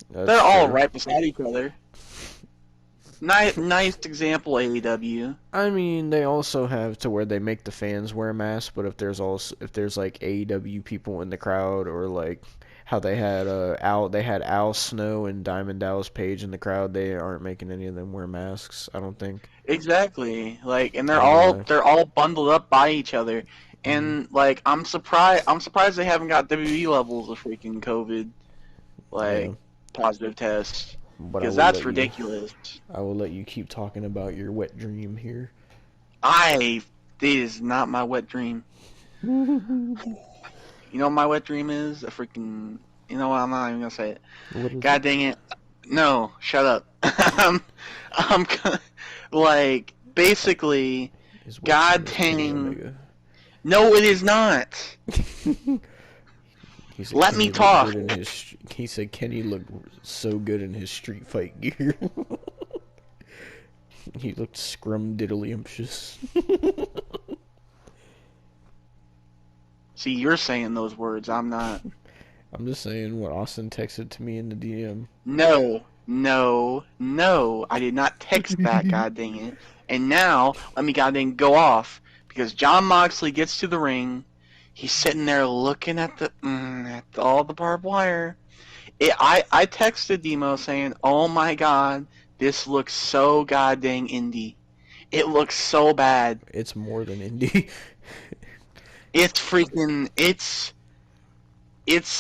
That's They're all true. right beside each other. Nice example, AEW. I mean, they also have to where they make the fans wear masks, but if there's like AEW people in the crowd or like how they had Al Snow and Diamond Dallas Page in the crowd, they aren't making any of them wear masks, I don't think. Exactly. Like, and I ain't gonna lie. they're all bundled up by each other. Hmm. And like, I'm surprised they haven't got WWE levels of freaking COVID Yeah, like positive tests but because that's ridiculous. I will let you keep talking about your wet dream here. I It is not my wet dream. You know what my wet dream is? A freaking. You know what? I'm not even gonna say it. What is it? God dang it! No, shut up. I'm like basically. His wet dream God is Kenny dang. Omega. No, it is not. He said Let me Kenny looked talk. good in his. He said Kenny looked so good in his street fight gear. He looked scrumdiddlyumptious. See, you're saying those words. I'm not. I'm just saying what Austin texted to me in the DM. No, no, no. I did not text that. God dang it. And now let me god dang go off because John Moxley gets to the ring. He's sitting there looking at all the barbed wire. I texted Demo saying, "Oh my god, this looks so god dang indie. It looks so bad. It's more than indie. It's freaking. It's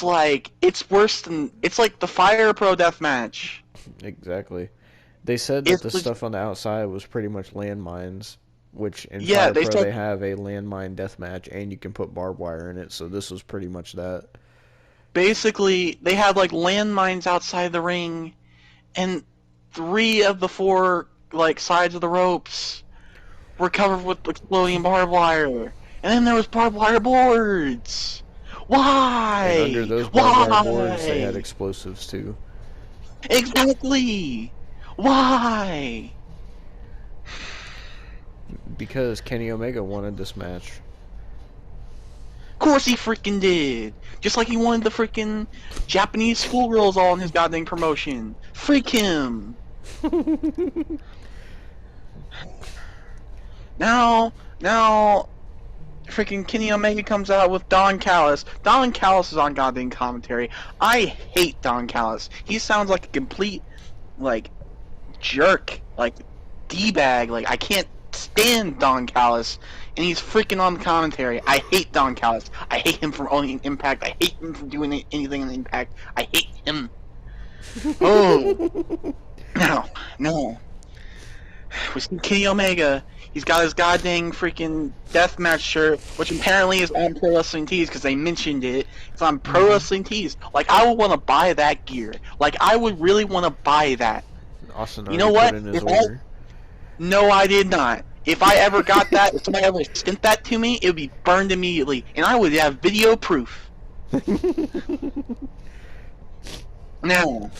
like it's worse than it's like the Fire Pro Death Match. Exactly. They said that It's the stuff on the outside was pretty much landmines, which in yeah. Fire They Pro said they have a landmine death match and you can put barbed wire in it, so this was pretty much that. basically they had like landmines outside the ring, and 3 of the 4 like sides of the ropes were covered with exploding barbed wire, and then there was barbed wire boards. And under Why? those barbed wire boards they had Why? explosives too. Exactly. Why? Because Kenny Omega wanted this match. Of course he freaking did. Just like he wanted the freaking Japanese schoolgirls all in his goddamn promotion. Freak him. Now, freaking Kenny Omega comes out with Don Callis. Don Callis is on goddamn commentary. I hate Don Callis. He sounds like a complete, like, jerk. Like, D-bag. Like, I can't stand Don Callis. And he's freaking on the commentary. I hate Don Callis. I hate him for owning Impact. I hate him for doing anything in Impact. I hate him. Oh, no, no. We see Kenny Omega. He's got his goddamn freaking deathmatch shirt, which apparently is on Pro Wrestling Tees because they mentioned it. It's on Pro Hmm. Wrestling Tees. Like, I would want to buy that gear. Like, I would really want to buy that. Austin You know already put what? in his order. No, I did not. If I ever got that, if somebody ever sent that to me, it would be burned immediately, and I would have video proof. Now,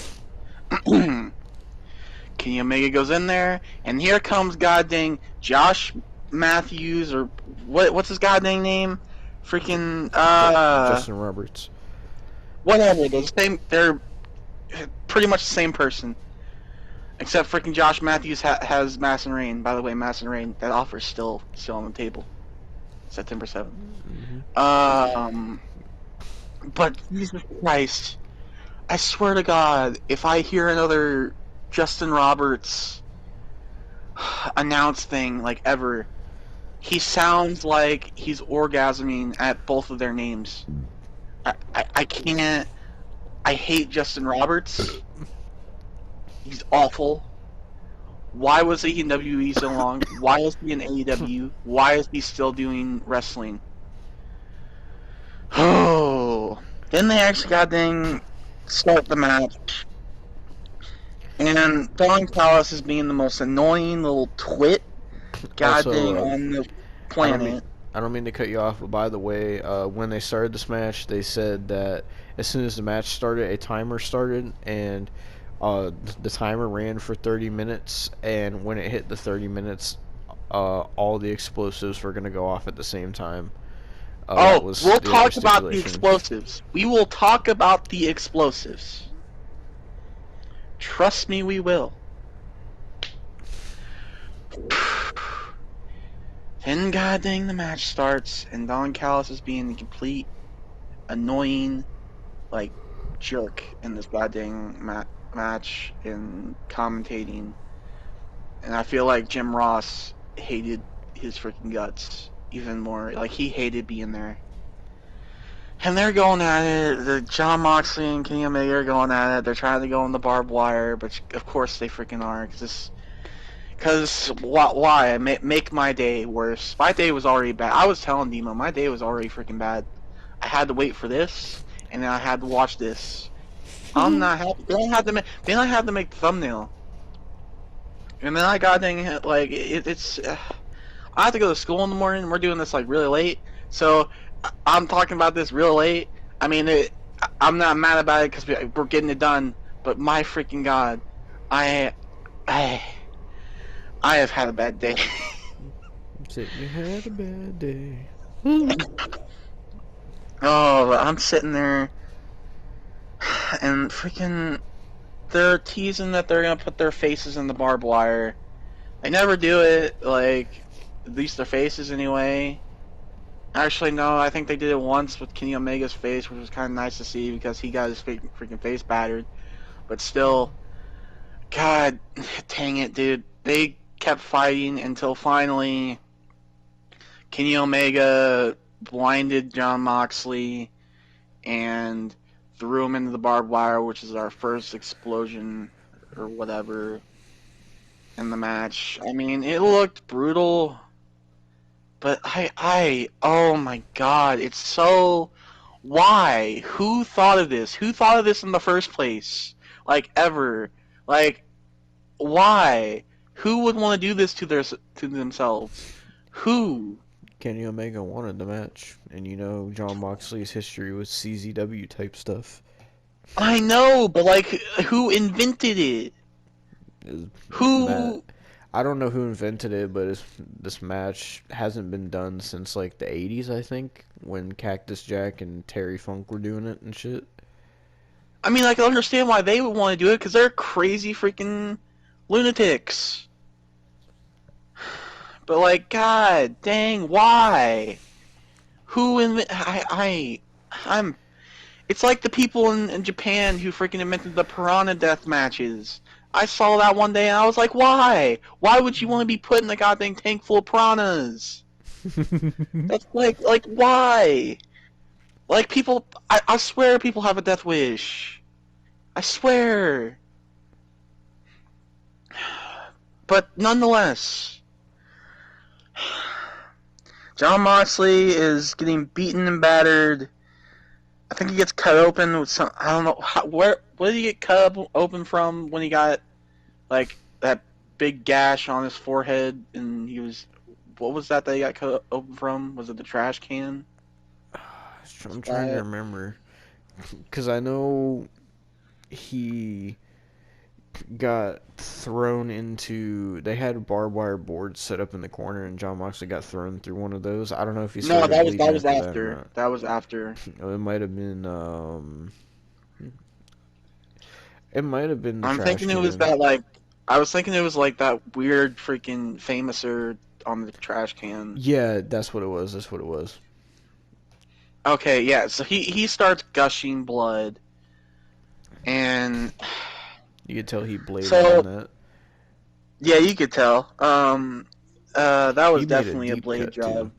Kenny Omega goes in there, and here comes goddamn Josh Matthews, or what's his goddamn name? Freaking Justin Roberts. whatever. They're pretty much the same person, except freaking Josh Matthews has Mass and Rain. By the way, Mass and Rain, that offer's still on the table. September 7th. Hmm. But Jesus Christ, I swear to God, if I hear another Justin Roberts announce thing like ever, he sounds like he's orgasming at both of their names. I can't. I hate Justin Roberts. He's awful. Why was he in WWE so long? Why is he in AEW? Why is he still doing wrestling? Oh. Then they actually goddamn start the match. And Don Callis is being the most annoying little twit goddamn Also, on the I don't mean planet. I don't mean to cut you off, but by the way, when they started this match, they said that as soon as the match started, a timer started, and the timer ran for 30 minutes, and when it hit the 30 minutes, all the explosives were going to go off at the same time. That Oh, was we'll the other talk about the stipulation. explosives. We will talk about the explosives. Trust me, we will. Then goddamn the match starts, and Don Callis is being the complete annoying, like, jerk in this goddamn match and commentating. And I feel like Jim Ross hated his freaking guts even more. Like, he hated being there. And they're going at it. The John Moxley and Kenny Omega are going at it. They're trying to go on the barbed wire, but of course they freaking are. Because why? Make my day worse. My day was already bad. I was telling Demo, my day was already freaking bad. I had to wait for this, and then I had to watch this. I'm not happy. Then I had to make the thumbnail. And then I got dang like it's. I have to go to school in the morning. We're doing this like really late, so I'm talking about this real late. I mean, I'm not mad about it because we're getting it done. But my freaking god, I, I, I have had a bad day. You had a bad day. Oh, I'm sitting there, and freaking, they're teasing that they're gonna put their faces in the barbed wire. They never do it. Like, at least their faces anyway. Actually, no, I think they did it once with Kenny Omega's face, which was kind of nice to see because he got his freaking face battered. But still, God, dang it, dude. They kept fighting until finally Kenny Omega blinded John Moxley and threw him into the barbed wire, which is our first explosion or whatever in the match. I mean, it looked brutal. But oh my god, it's so... Why? Who thought of this? Who thought of this in the first place? Like, ever? Like, why? Who would want to do this to themselves? Who? Kenny Omega wanted the match, and John Moxley's history with CZW type stuff. I know, but like, who invented it? Who? Matt. I don't know who invented it, but this match hasn't been done since like the 80s, I think, when Cactus Jack and Terry Funk were doing it and shit. I mean, I can understand why they would want to do it, because they're crazy freaking lunatics. But like, god dang, why? Who I'm... It's like the people in Japan who freaking invented the piranha death matches. I saw that one day and I was like, why? Why would you want to be put in a goddamn tank full of piranhas? That's like, why? Like, people, I swear people have a death wish. I swear. But nonetheless, John Moxley is getting beaten and battered. I think he gets cut open with some... I don't know. Where did he get cut open from when he got, like, that big gash on his forehead and he was... What was that he got cut open from? Was it the trash can? I'm trying to remember. Because I know he got thrown into... They had barbed wire boards set up in the corner and John Moxley got thrown through one of those. I don't know if he started bleeding that was after after. That was after. It might have been... It might have been the I'm trash thinking it was can. that, like... I was thinking it was, like, that weird freaking famouser on the trash can. Yeah, that's what it was. That's what it was. Okay, yeah, so he starts gushing blood. And... You could tell he bladed on that. Yeah, you could tell. That was He made definitely a deep blade cut, job. too.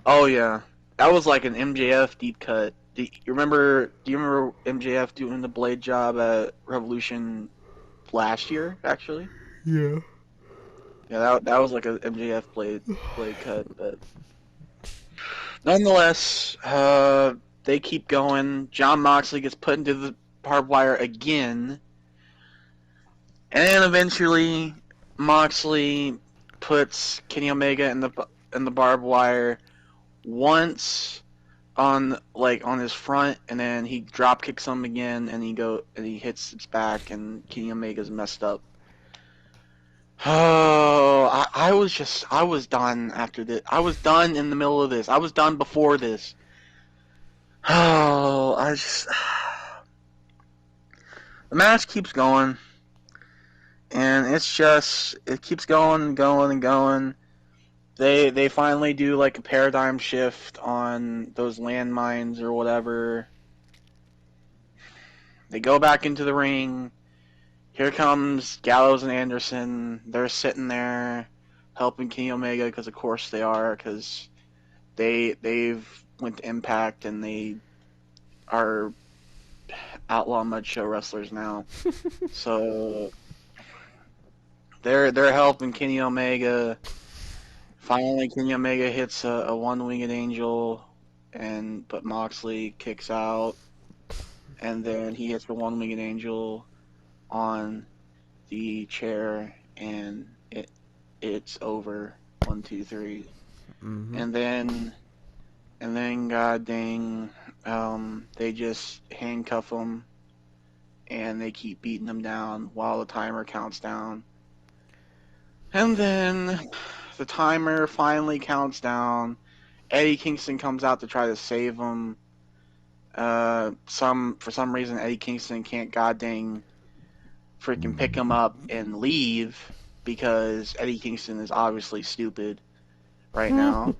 Oh yeah, that was like an MJF deep cut. Do you remember MJF doing the blade job at Revolution last year? Actually, Yeah. yeah, that was like a MJF blade cut. But nonetheless, they keep going. John Moxley gets put into the barbed wire again. And then eventually, Moxley puts Kenny Omega in the barbed wire once on his front, and then he drop kicks him again, and he hits his back, and Kenny Omega's messed up. Oh, I was done after this. I was done in the middle of this. I was done before this. Oh, the match keeps going. And it keeps going and going and going. They finally do like a paradigm shift on those landmines or whatever. They go back into the ring. here comes Gallows and Anderson. They're sitting there helping Kenny Omega because of course they are, because they've went to Impact and they are Outlaw Mud Show wrestlers now. So they're helping Kenny Omega. Finally, Kenny Omega hits a one-winged angel, but Moxley kicks out, and then he hits the one-winged angel on the chair, and it's over. 1, 2, 3, and then god dang, they just handcuff him, and they keep beating him down while the timer counts down, and then the timer finally counts down. Eddie Kingston comes out to try to save him. For some reason, Eddie Kingston can't god dang freaking pick him up and leave, because Eddie Kingston is obviously stupid right now.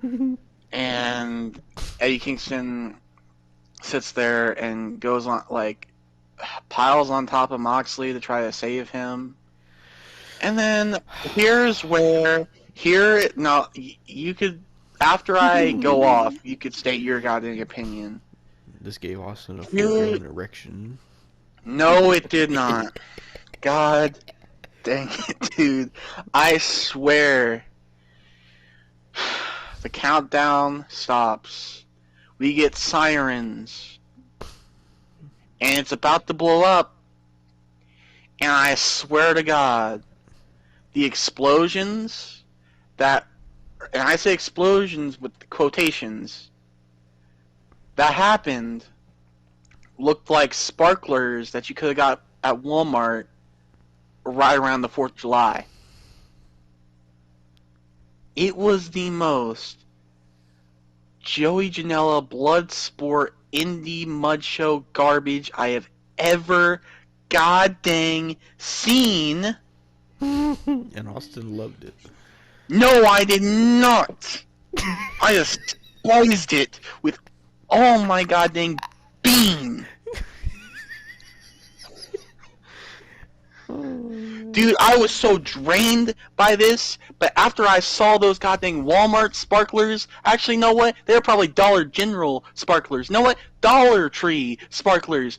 And Eddie Kingston sits there and goes on, like, piles on top of Moxley to try to save him. And then here's where, you could, after I go off, you could state your goddamn opinion. This gave Austin a full-blown erection. No, it did not. God dang it, dude. I swear. The countdown stops. We get sirens. And it's about to blow up. And I swear to God, the explosions and I say explosions with quotations, that happened looked like sparklers that you could have got at Walmart right around the 4th of July. It was the most Joey Janela Bloodsport indie mud show garbage I have ever god dang seen. And Austin loved it. No, I did not. I despised it with all my goddamn being. Dude, I was so drained by this, but after I saw those goddamn Walmart sparklers, actually, you know what? They were probably Dollar General sparklers. You know what? Dollar Tree sparklers.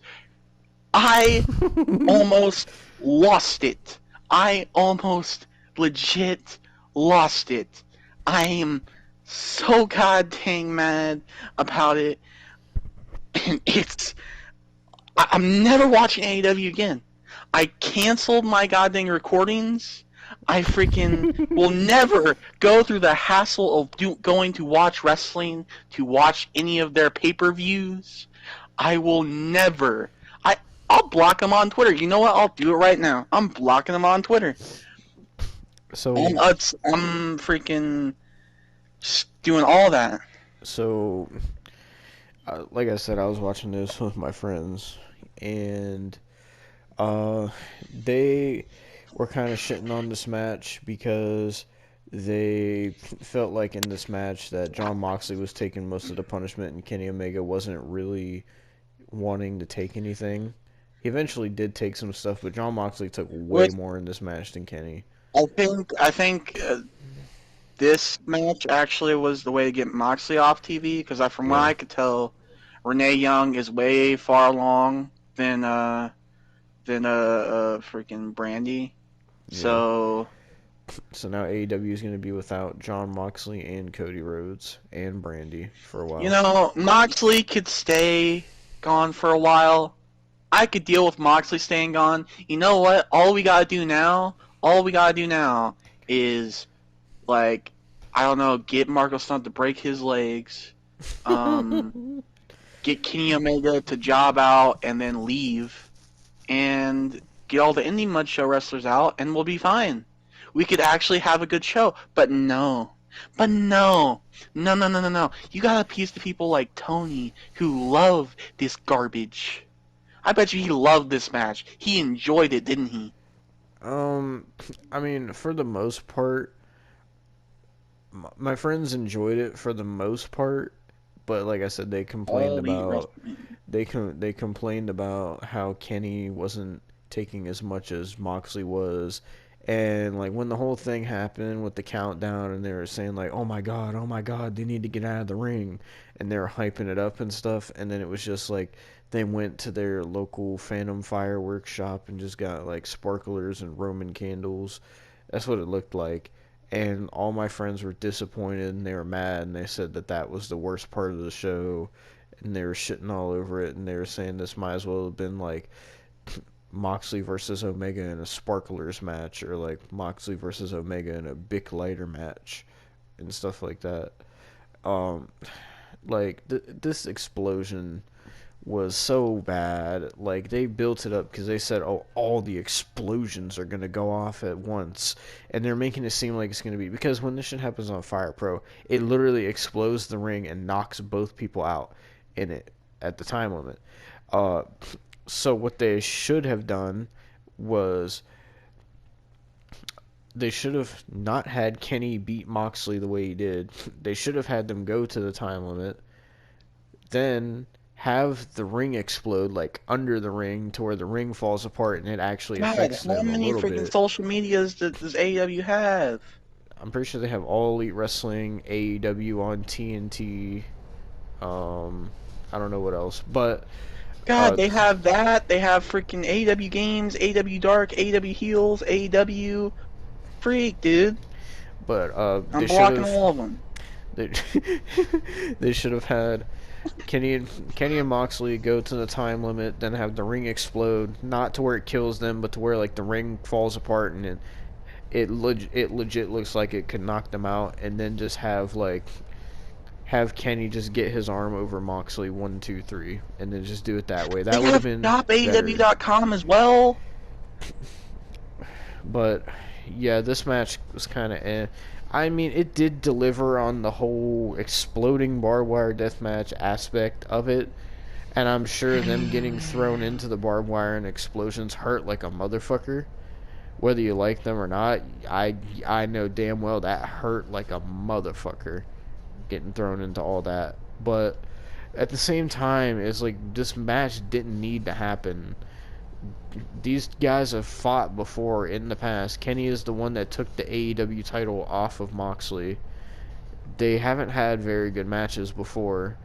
I almost lost it. I almost legit lost it. I am so goddamn mad about it. And I'm never watching AEW again. I canceled my goddamn recordings. I freaking will never go through the hassle of going to watch wrestling, to watch any of their pay-per-views. I will never. I'll block them on Twitter. You know what? I'll do it right now. I'm blocking them on Twitter. So I'm freaking doing all that. So, like I said, I was watching this with my friends, and they were kind of shitting on this match because they felt like in this match that Jon Moxley was taking most of the punishment and Kenny Omega wasn't really wanting to take anything. He eventually did take some stuff, but Jon Moxley took way more in this match than Kenny. I think this match actually was the way to get Moxley off TV, because from what I could tell, Renee Young is way far along than freaking Brandy. Yeah. So now AEW is going to be without Jon Moxley and Cody Rhodes and Brandy for a while. You know, Moxley could stay gone for a while. I could deal with Moxley staying gone. You know what? All we gotta do now is, like, I don't know, get Marco Stunt to break his legs, get Kenny Omega to job out and then leave, and get all the indie mud show wrestlers out, and we'll be fine. We could actually have a good show. But no. No. You gotta appease the people like Tony who love this garbage. I bet you he loved this match. He enjoyed it, didn't he? I mean, for the most part, my friends enjoyed it for the most part, but like I said, they complained about how Kenny wasn't taking as much as Moxley was. And like when the whole thing happened with the countdown, and they were saying like, oh my god, they need to get out of the ring," and they were hyping it up and stuff, and then it was just like they went to their local Phantom fireworks shop and just got like sparklers and Roman candles. That's what it looked like. And all my friends were disappointed and they were mad, and they said that that was the worst part of the show, and they were shitting all over it, and they were saying this might as well have been like Moxley versus Omega in a sparklers match, or like Moxley versus Omega in a Bic lighter match, and stuff like that. Um, like this explosion was so bad. Like they built it up because they said, "Oh, all the explosions are gonna go off at once," and they're making it seem like it's gonna be, because when this shit happens on Fire Pro, it literally explodes the ring and knocks both people out in it at the time limit. Uh, so what they should have done was they should have not had Kenny beat Moxley the way he did. They should have had them go to the time limit, then have the ring explode like under the ring to where the ring falls apart and it actually God, affects how them a many little freaking bit. social medias does AEW have? I'm pretty sure they have All Elite Wrestling, AEW on TNT. I don't know what else, but God, uh, they have that. They have freaking AEW Games, AEW Dark, AEW Heels, AEW. Freak, dude. they I'm should blocking have all of them. they, they should have had Kenny and Moxley go to the time limit, then have the ring explode, not to where it kills them, but to where like the ring falls apart and it legit looks like it could knock them out, and then just have Kenny just get his arm over Moxley 1, 2, 3, and then just do it that way. That They would have have been better. ShopAEW.com as well. But yeah, this match was kind of eh. I mean, it did deliver on the whole exploding barbed wire deathmatch aspect of it, and I'm sure them getting thrown into the barbed wire and explosions hurt like a motherfucker. Whether you like them or not, I know damn well that hurt like a motherfucker, getting thrown into all that. But at the same time, it's like this match didn't need to happen. These guys have fought before in the past. Kenny is the one that took the AEW title off of Moxley. They haven't had very good matches before,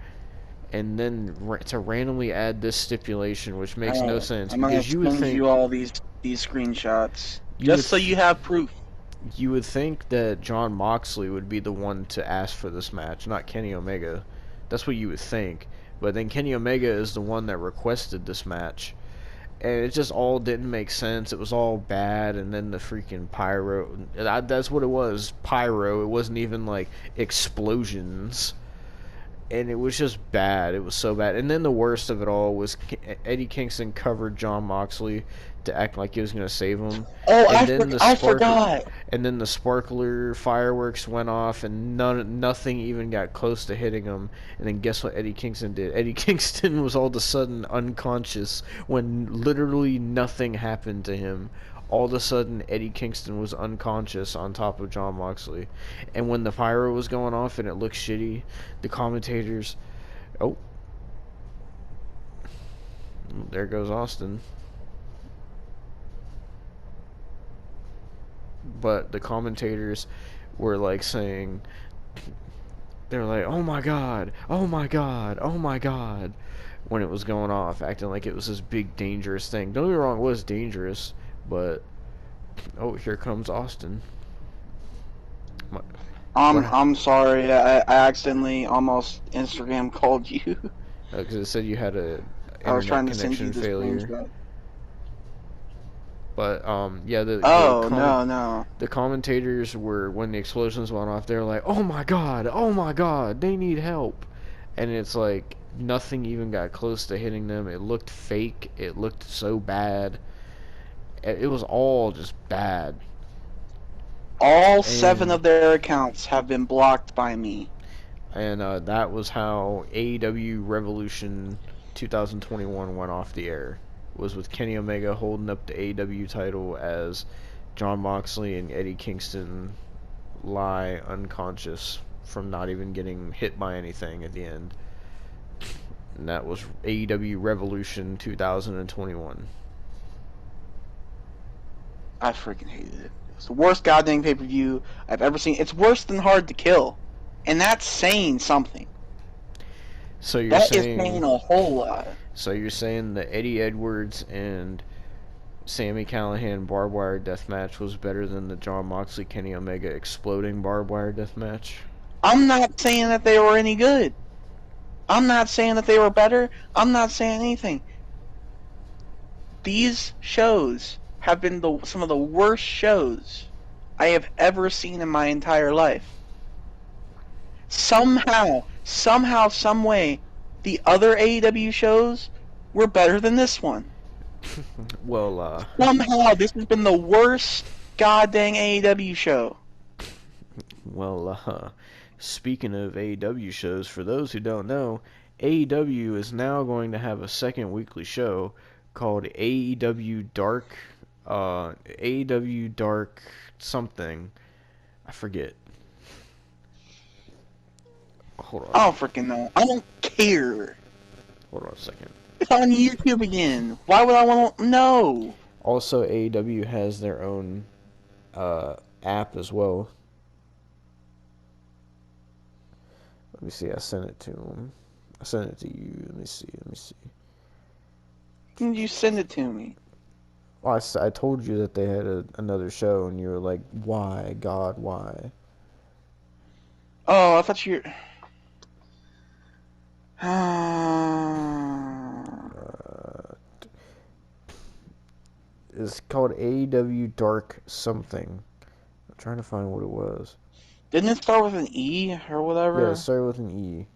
and then to randomly add this stipulation, which makes no sense, I'm gonna because you would send think you all these screenshots you would just so you have proof. you would think that John Moxley would be the one to ask for this match, not Kenny Omega. That's what you would think. But then Kenny Omega is the one that requested this match. And it just all didn't make sense. It was all bad, and then the freaking pyro. That's what it was, pyro. It wasn't even like explosions. And it was just bad. It was so bad. And then the worst of it all was Eddie Kingston covered John Moxley to act like he was going to save him. Oh, And then I forgot. And then the sparkler fireworks went off, and nothing even got close to hitting him. And then guess what Eddie Kingston did? Eddie Kingston was all of a sudden unconscious when literally nothing happened to him. All of a sudden, Eddie Kingston was unconscious on top of John Moxley. And when the pyro was going off and it looked shitty, the commentators... Oh. There goes Austin. But the commentators were like saying... They were like, oh my god, oh my god, oh my god, when it was going off, acting like it was this big dangerous thing. Don't get me wrong, it was dangerous, but oh, here comes Austin. I'm sorry, I accidentally almost Instagram called you. Because it said you had a I was trying to internet send you connection this failure. screenshot. But yeah, no. the commentators were, when the explosions went off, they were like, oh my god, they need help. And it's like nothing even got close to hitting them. It looked fake. It looked so bad. It was all just bad. All 7 of their accounts have been blocked by me. And that was how AEW Revolution 2021 went off the air. Was with Kenny Omega holding up the AEW title as John Moxley and Eddie Kingston lie unconscious from not even getting hit by anything at the end. And that was AEW Revolution 2021. I freaking hated it. It's the worst goddamn pay-per-view I've ever seen. It's worse than Hard to Kill. And that's saying something. So you're That is saying saying a whole lot. So you're saying the Eddie Edwards and Sami Callihan barbed wire death match was better than the Jon Moxley Kenny Omega exploding barbed wire death match? I'm not saying that they were any good. I'm not saying that they were better. I'm not saying anything. These shows have been some of the worst shows I have ever seen in my entire life. Somehow, some way, the other AEW shows were better than this one. Well, Somehow, this has been the worst goddamn AEW show. Well, speaking of AEW shows, for those who don't know, AEW is now going to have a second weekly show called AEW Dark, AEW Dark something. I forget. Hold on. I don't freaking know. I don't care. Hold on a second. It's on YouTube again. Why would I want to know? Also, AEW has their own app as well. Let me see. I sent it to him. I sent it to you. Let me see. Can you send it to me? Well, I told you that they had another show, and you were like, "Why, God, why?" Oh, I thought you. It's called AEW Dark something. I'm trying to find what it was. Didn't it start with an E or whatever? Yeah, it started with an E.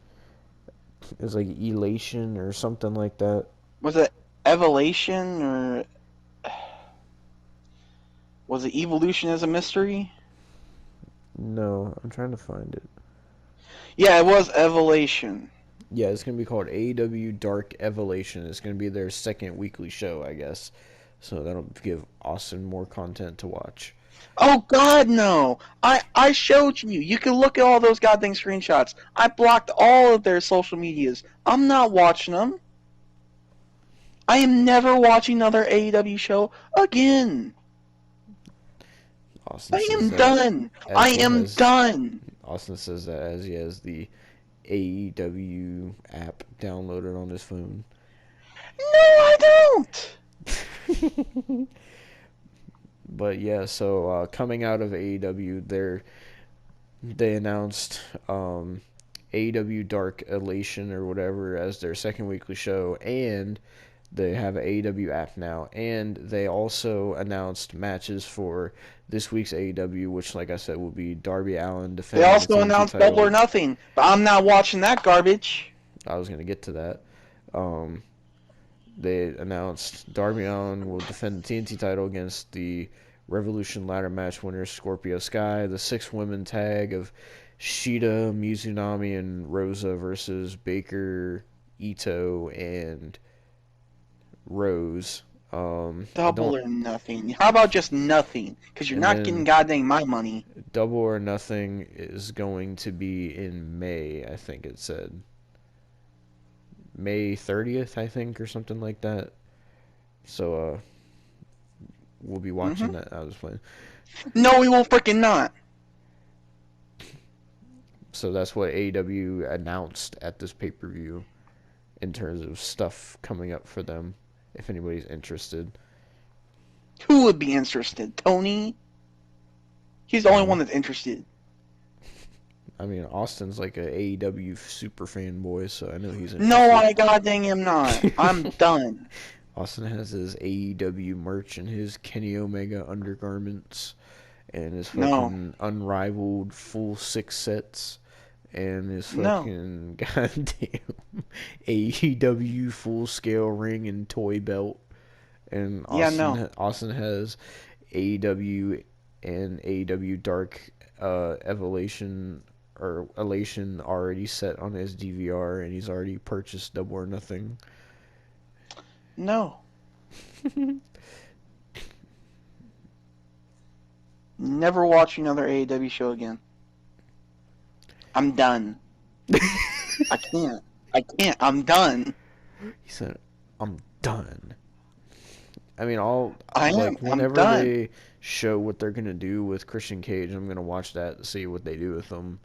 It was like Elation or something like that. Was it Evolution or was it Evolution as a Mystery? No, I'm trying to find it. Yeah, it was Evolution. Yeah, it's going to be called AEW Dark Evolution. It's going to be their second weekly show, I guess. So that'll give Austin more content to watch. Oh God, no! I showed you. You can look at all those goddamn screenshots. I blocked all of their social medias. I'm not watching them. I am never watching another AEW show again. Austin I am done. I am done. Austin says that as he has the AEW app downloaded on his phone. No, I don't. But yeah, so coming out of AEW, they announced AEW Dark Elation or whatever as their second weekly show, and they have an AEW app now, and they also announced matches for this week's AEW, which, like I said, will be Darby Allin defending. They also announced Double or Nothing, but I'm not watching that garbage. I was gonna get to that. They announced Darby Allin will defend the TNT title against the Revolution ladder match winner Scorpio Sky. The 6-women tag of Shida, Mizunami, and Rosa versus Baker, Ito, and Rose. Double or Nothing. How about just nothing? Because you're not getting goddamn my money. Double or Nothing is going to be in May, I think it said. May 30th, I think, or something like that. So, we'll be watching that. I was playing. No, we will freaking not. So that's what AEW announced at this pay-per-view in terms of stuff coming up for them, if anybody's interested. Who would be interested? Tony? He's the only one that's interested. I mean, Austin's like a AEW super fanboy, so I know he's interested. No, I goddamn am not. I'm done. Austin has his AEW merch and his Kenny Omega undergarments and his fucking unrivaled full 6 sets and his fucking goddamn AEW full scale ring and toy belt. And Austin has AEW and AEW Dark Elation already set on his DVR, and he's already purchased Double or Nothing. No. Never watch another AEW show again. I'm done. I can't. I'm done. He said, I'm done. I mean, I'm whenever done. they show what they're gonna do with Christian Cage, I'm gonna watch that to see what they do with him.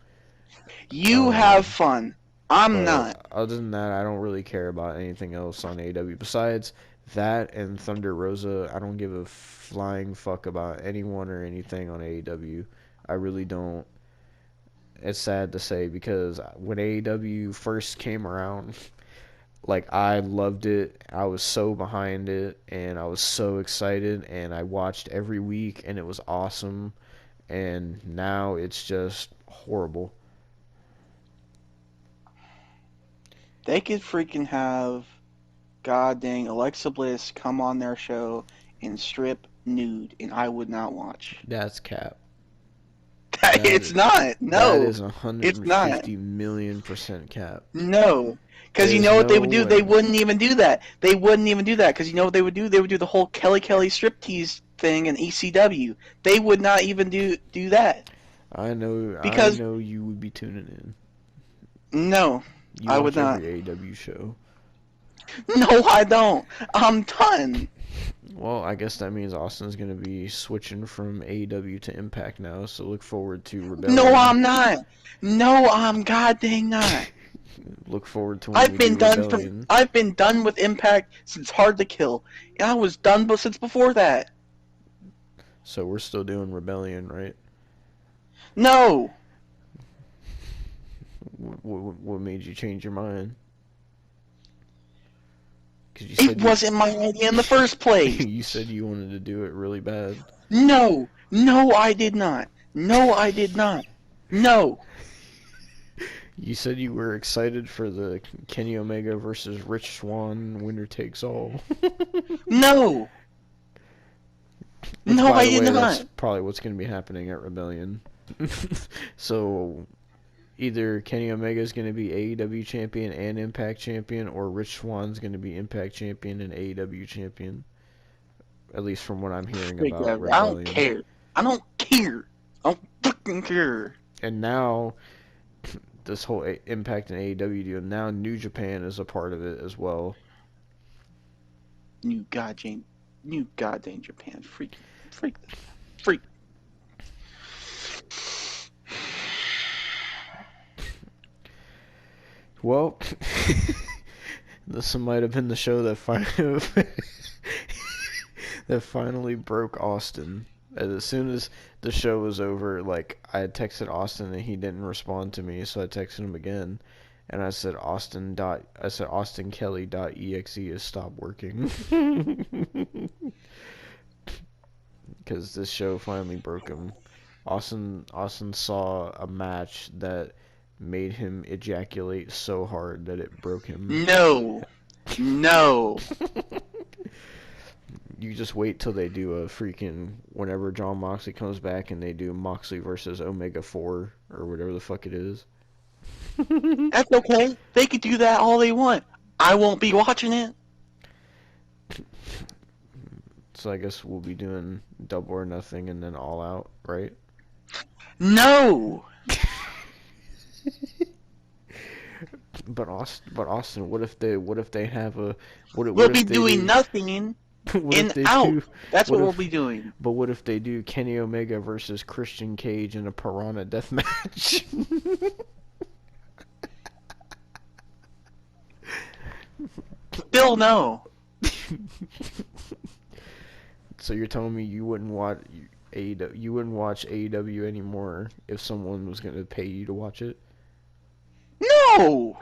You have Um, fun. I'm but not. other than that, I don't really care about anything else on AEW besides that and Thunder Rosa. I don't give a flying fuck about anyone or anything on AEW. I really don't. It's sad to say because when AEW first came around, like I loved it. I was so behind it and I was so excited and I watched every week and it was awesome. And now it's just horrible. They could freaking have god dang Alexa Bliss come on their show and strip nude, and I would not watch. That's cap. It's That not. that No, is it's not. 150 million% cap. No. Because you There's know what they no would do? They way. wouldn't even do that. They wouldn't even do that. Because you know what they would do? They would do the whole Kelly Kelly striptease thing in ECW. They would not even do that. I Because, know you would be tuning in. no, You I would watch not. every AEW show. No, I don't. I'm done. Well, I guess that means Austin's going to be switching from AEW to Impact now, so look forward to No, Rebellion. I'm not. No, I'm god dang not. Look forward to when we do Rebellion. I've been done with Impact since Hard to Kill. And I was done since before that. So we're still doing Rebellion, right? No. What made you change your mind? Because It wasn't my idea in the first place. you said you wanted to do it really bad. No. No, I did not. No, I did not. No. You said you were excited for the Kenny Omega versus Rich Swann winner takes all. No. Which, No, by I the did way, not. that's probably what's going to be happening at Rebellion. So either Kenny Omega is going to be AEW champion and Impact champion, or Rich Swann's going to be Impact champion and AEW champion. At least from what I'm hearing about I don't Rebellion. care. I don't care. I don't fucking care. And now this whole Impact and AEW deal, now New Japan is a part of it as well. New goddamn Japan. Freak. Freak. Freak. Well, this might have been the show that finally broke Austin. As soon as the show was over, like I had texted Austin and he didn't respond to me, so I texted him again, and I said AustinKelly.exe has stopped working because this show finally broke him. Austin saw a match that made him ejaculate so hard that it broke him. No. No. You just wait till they do a freaking whenever John Moxley comes back and they do Moxley versus Omega 4 or whatever the fuck it is. That's okay. They could do that all they want. I won't be watching it. So I guess we'll be doing Double or Nothing and then All Out, right? No. But Austin, what if they have a We'll be doing nothing what in if they out. do That's what if, we'll be doing. But what if they do Kenny Omega versus Christian Cage in a Piranha death match? Still no. So you're telling me you wouldn't watch AEW, you wouldn't watch AEW anymore if someone was going to pay you to watch it? No.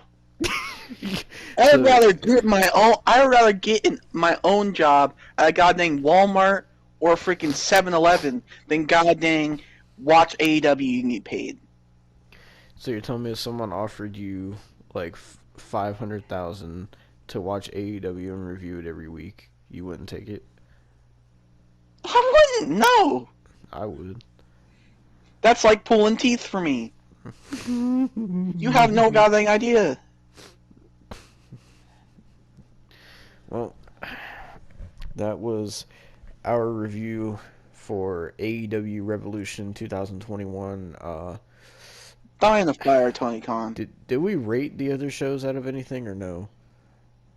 I'd So- rather get my own. I'd rather get in my own job at a goddamn Walmart or freaking 7-Eleven than goddamn watch AEW and get paid. So you're telling me if someone offered you like 500,000 to watch AEW and review it every week, you wouldn't take it? I wouldn't. No. I would. That's like pulling teeth for me. You have no goddamn idea. Well, that was our review for AEW Revolution 2021. Die in the fire, Tony Khan. Did we rate the other shows out of anything or no?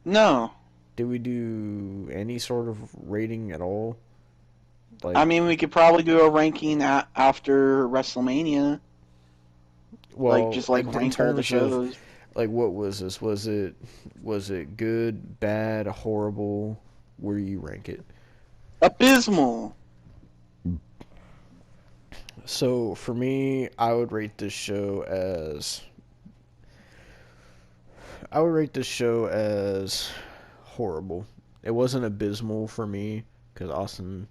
No. Did we do any sort of rating at all? Like, I mean, we could probably do a ranking after WrestleMania. Like, well, just like in rank all the terms of shows. like, what was this? Was it good, bad, horrible? Where you rank it? Abysmal. So for me, I would rate this show as horrible. It wasn't abysmal for me because Austin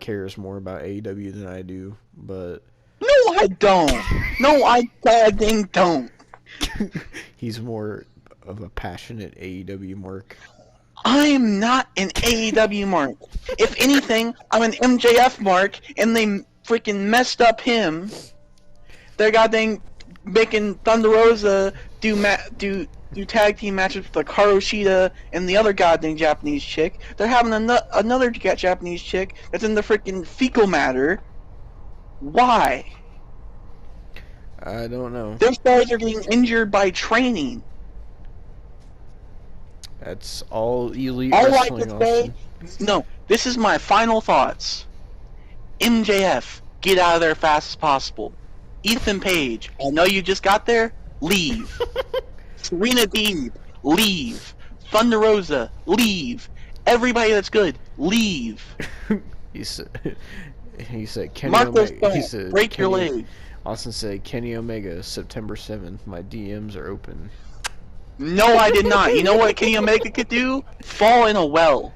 cares more about AEW than I do, but No, I don't. No, I goddamn don't. he's more of a passionate AEW mark. I'm not an AEW mark. If anything, I'm an MJF mark, and they freaking messed up him. They're goddamn making Thunder Rosa do tag team matches with Hikaru Shida and the other goddamn Japanese chick. They're having another Japanese chick that's in the freaking fecal matter. Why? I don't know. Their stars are getting injured by training. That's all elite All I wrestling, can say, Austin. no, this is my final thoughts. MJF, get out of there fast as possible. Ethan Page, I know you just got there, leave. Serena Deeb, leave. Thunder Rosa, leave. Everybody that's good, leave. he said Kenny Marcos Omega. He said break your Kenny, leg. Austin said Kenny Omega, September 7th. My DMs are open. No, I did not. You know what Kenny Omega could do? Fall in a well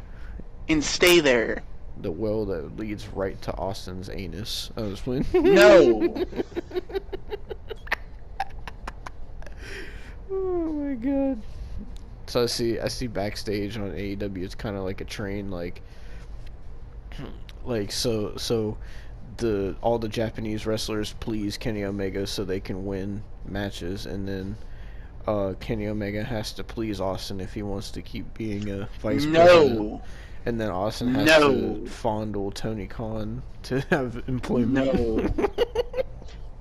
and stay there. The well that leads right to Austin's anus. I was playing. No. Oh my god. So I see backstage on AEW. It's kind of like a train, like so all the Japanese wrestlers please Kenny Omega so they can win matches, and then Kenny Omega has to please Austin if he wants to keep being a vice president. No. And then Austin has to fondle Tony Khan to have employment.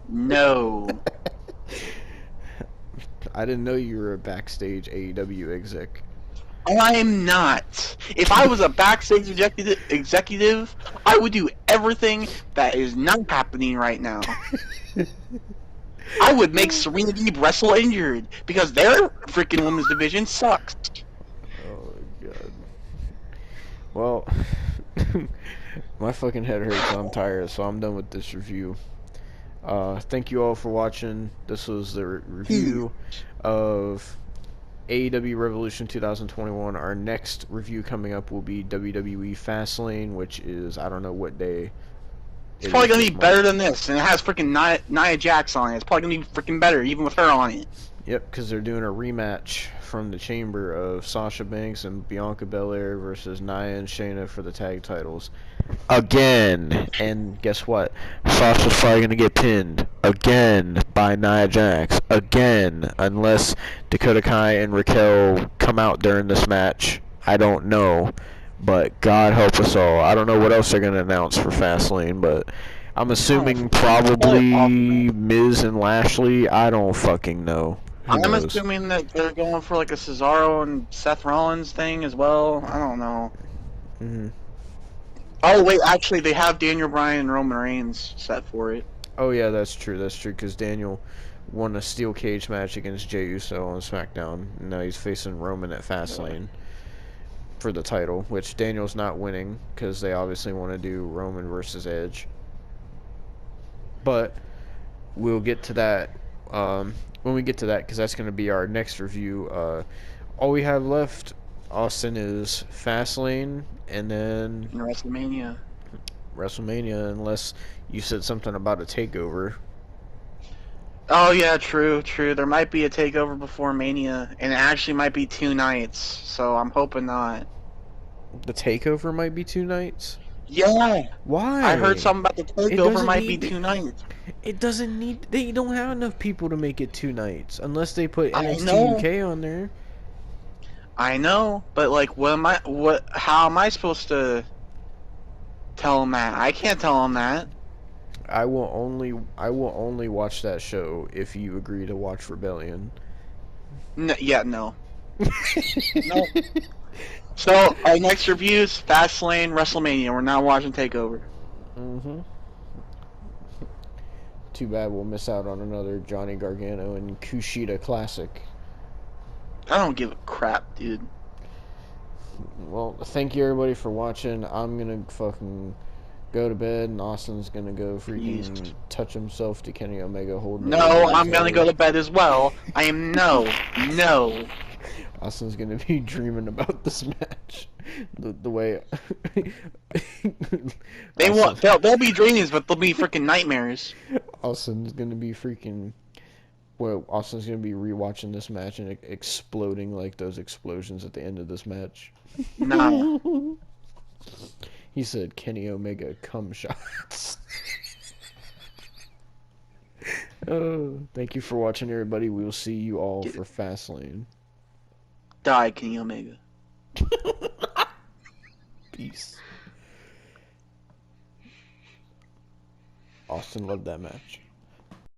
No. I didn't know you were a backstage AEW exec. I'm not. If I was a backstage executive, I would do everything that is not happening right now. I would make Serena Deeb wrestle injured because their freaking women's division sucks. Oh my god. Well, my fucking head hurts, so I'm tired, so I'm done with this review. Thank you all for watching. This was the review of AEW Revolution 2021. Our next review coming up will be WWE Fastlane, which is, I don't know what day. It's probably going to be better than this, and it has freaking Nia Jax on it. It's probably going to be freaking better, even with her on it. Yep, because they're doing a rematch from the Chamber of Sasha Banks and Bianca Belair versus Nia and Shayna for the tag titles. Again. And guess what? Sasha's probably going to get pinned. Again by Nia Jax. Again. Unless Dakota Kai and Raquel come out during this match. I don't know. But God help us all. I don't know what else they're going to announce for Fastlane, but I'm assuming probably Miz and Lashley. I don't fucking know. I'm assuming that they're going for like a Cesaro and Seth Rollins thing as well. I don't know. Mm-hmm. Oh wait, actually they have Daniel Bryan and Roman Reigns set for it. Oh yeah, that's true. That's true because Daniel won a steel cage match against Jey Uso on SmackDown. And now he's facing Roman at Fastlane for the title, which Daniel's not winning because they obviously want to do Roman versus Edge. But we'll get to that when we get to that, because that's going to be our next review. All we have left, Austin, is Fastlane and then WrestleMania, unless you said something about a takeover. Oh yeah, true. There might be a takeover before Mania, and it actually might be 2 nights, so I'm hoping not. The takeover might be 2 nights? Yeah. Why? I heard something about the takeover might be 2 nights. It doesn't need... They don't have enough people to make it 2 nights, unless they put NXT UK on there. I know, but like, how am I supposed to tell them that? I can't tell them that. I will only watch that show if you agree to watch Rebellion. No. No. So our next review is Fastlane WrestleMania. We're not watching Takeover. Mm-hmm. Too bad we'll miss out on another Johnny Gargano and Kushida classic. I don't give a crap, dude. Well, thank you everybody for watching. I'm gonna fucking go to bed, and Austin's gonna go freaking Jeez. touch himself to Kenny Omega holding it No, over his I'm gonna head. go to bed as well. I am no. Austin's gonna be dreaming about this match. The way They'll be dreams, but they'll be freaking nightmares. Austin's gonna be freaking. Well, Austin's gonna be rewatching this match and exploding like those explosions at the end of this match. Nah. He said Kenny Omega cum shots. Oh, thank you for watching, everybody. We will see you all for Fastlane. Die, Kenny Omega. Peace. Austin loved that match.